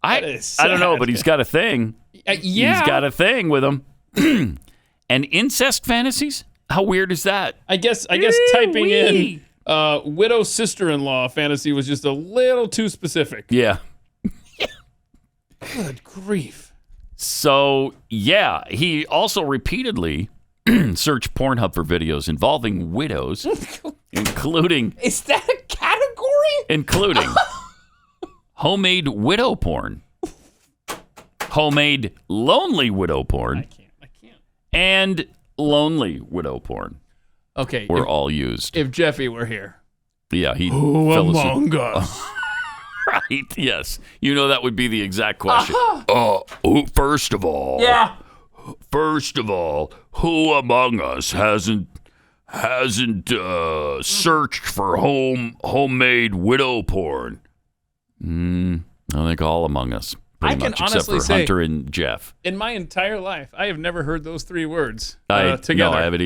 I don't know, but he's got a thing. Yeah. He's got a thing with them. And incest fantasies? How weird is that? I guess typing in widow sister-in-law fantasy was just a little too specific. Yeah. Good grief. So, yeah, he also repeatedly searched Pornhub for videos involving widows, including... Is that a category? Including homemade widow porn, homemade lonely widow porn, I can't. and lonely widow porn. Okay. Were all used. If Jeffy were here. Yeah, he Who fell asleep. among us? Right, yes. You know that would be the exact question. First of all. Yeah. First of all, who among us hasn't searched for homemade widow porn? I think all among us. Pretty much, except for say, Hunter and Jeff. In my entire life, I have never heard those three words together. together. No, I haven't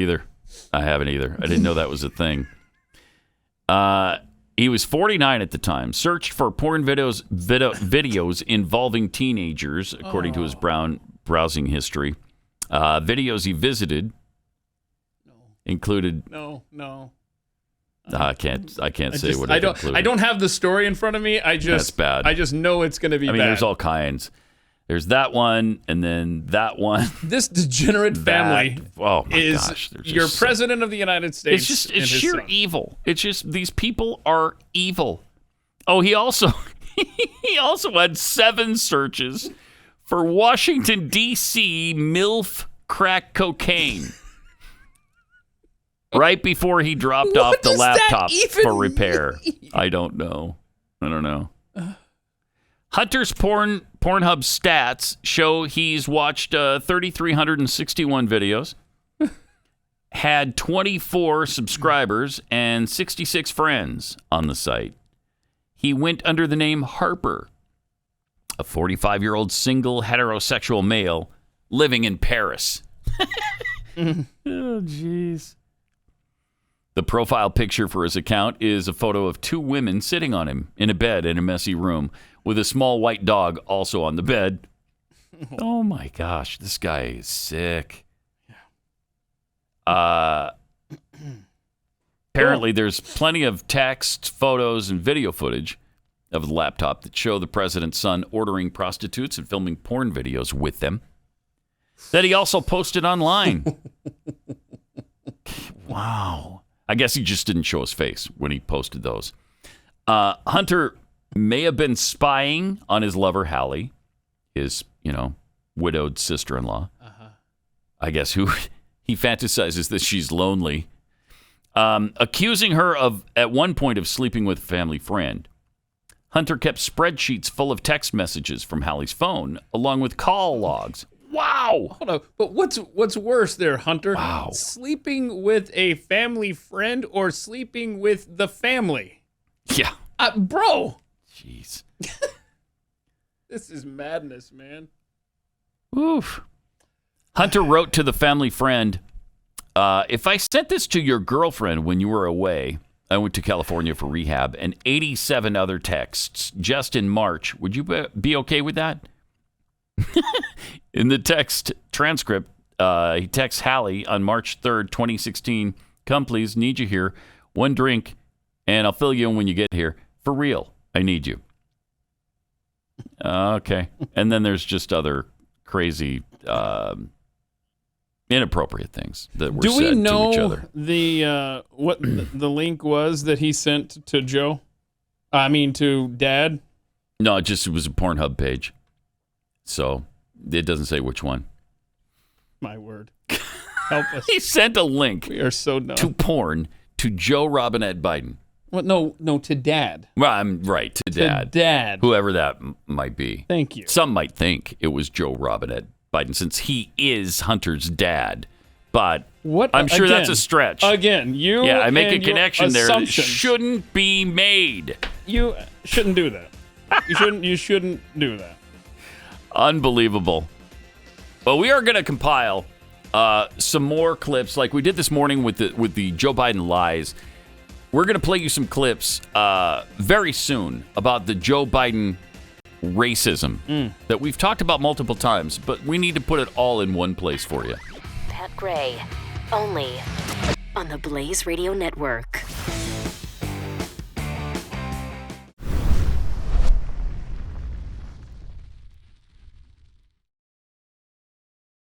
either. I didn't know that was a thing. He was 49 at the time. Searched for porn videos involving teenagers, according to his browsing history. Videos he visited included. No. I can't say what it included. I don't have the story in front of me. That's bad. I just know it's going to be bad. There's all kinds. There's that one, and then that one. This degenerate family is your president of the United States. It's sheer evil. It's just these people are evil. Oh, he also had 7 searches for Washington D.C. MILF crack cocaine. Right before he dropped off the laptop for repair. I don't know. Hunter's Pornhub stats show he's watched 3,361 videos, had 24 subscribers, and 66 friends on the site. He went under the name Harper, a 45-year-old single heterosexual male living in Paris. Oh, jeez. The profile picture for his account is a photo of 2 women sitting on him in a bed in a messy room with a small white dog also on the bed. Oh my gosh, this guy is sick. Apparently, there's plenty of text, photos, and video footage of the laptop that show the president's son ordering prostitutes and filming porn videos with them that he also posted online. Wow. I guess he just didn't show his face when he posted those. Hunter may have been spying on his lover, Hallie, his, widowed sister-in-law. I guess who he fantasizes that she's lonely. Accusing her at one point of sleeping with a family friend. Hunter kept spreadsheets full of text messages from Hallie's phone, along with call logs. Wow. Hold on. But what's worse there, Hunter? Wow. Sleeping with a family friend or sleeping with the family? Yeah. Bro. Jeez. This is madness, man. Oof. Hunter wrote to the family friend, if I sent this to your girlfriend when you were away, I went to California for rehab, and 87 other texts just in March, would you be okay with that? In the text transcript, he texts Hallie on March 3rd, 2016, come please, need you here. 1 drink, and I'll fill you in when you get here. For real, I need you. Okay. And then there's just other crazy, inappropriate things that were said to each other. Do we know what the link was that he sent to Joe? To Dad? No, it was a Pornhub page. So it doesn't say which one. My word. Help us. He sent a link we are so dumb. to porn to Joe Robinette Biden. What? No, to Dad. Well, I'm right, to Dad. To Dad. Whoever that might be. Thank you. Some might think it was Joe Robinette Biden since he is Hunter's dad. But I'm sure that's a stretch. Again, I make a connection there that shouldn't be made. You shouldn't do that. You shouldn't do that. Unbelievable. Well, we are going to compile some more clips like we did this morning with the Joe Biden lies. We're going to play you some clips very soon about the Joe Biden racism that we've talked about multiple times, but we need to put it all in one place for you. Pat Gray, only on the Blaze Radio Network.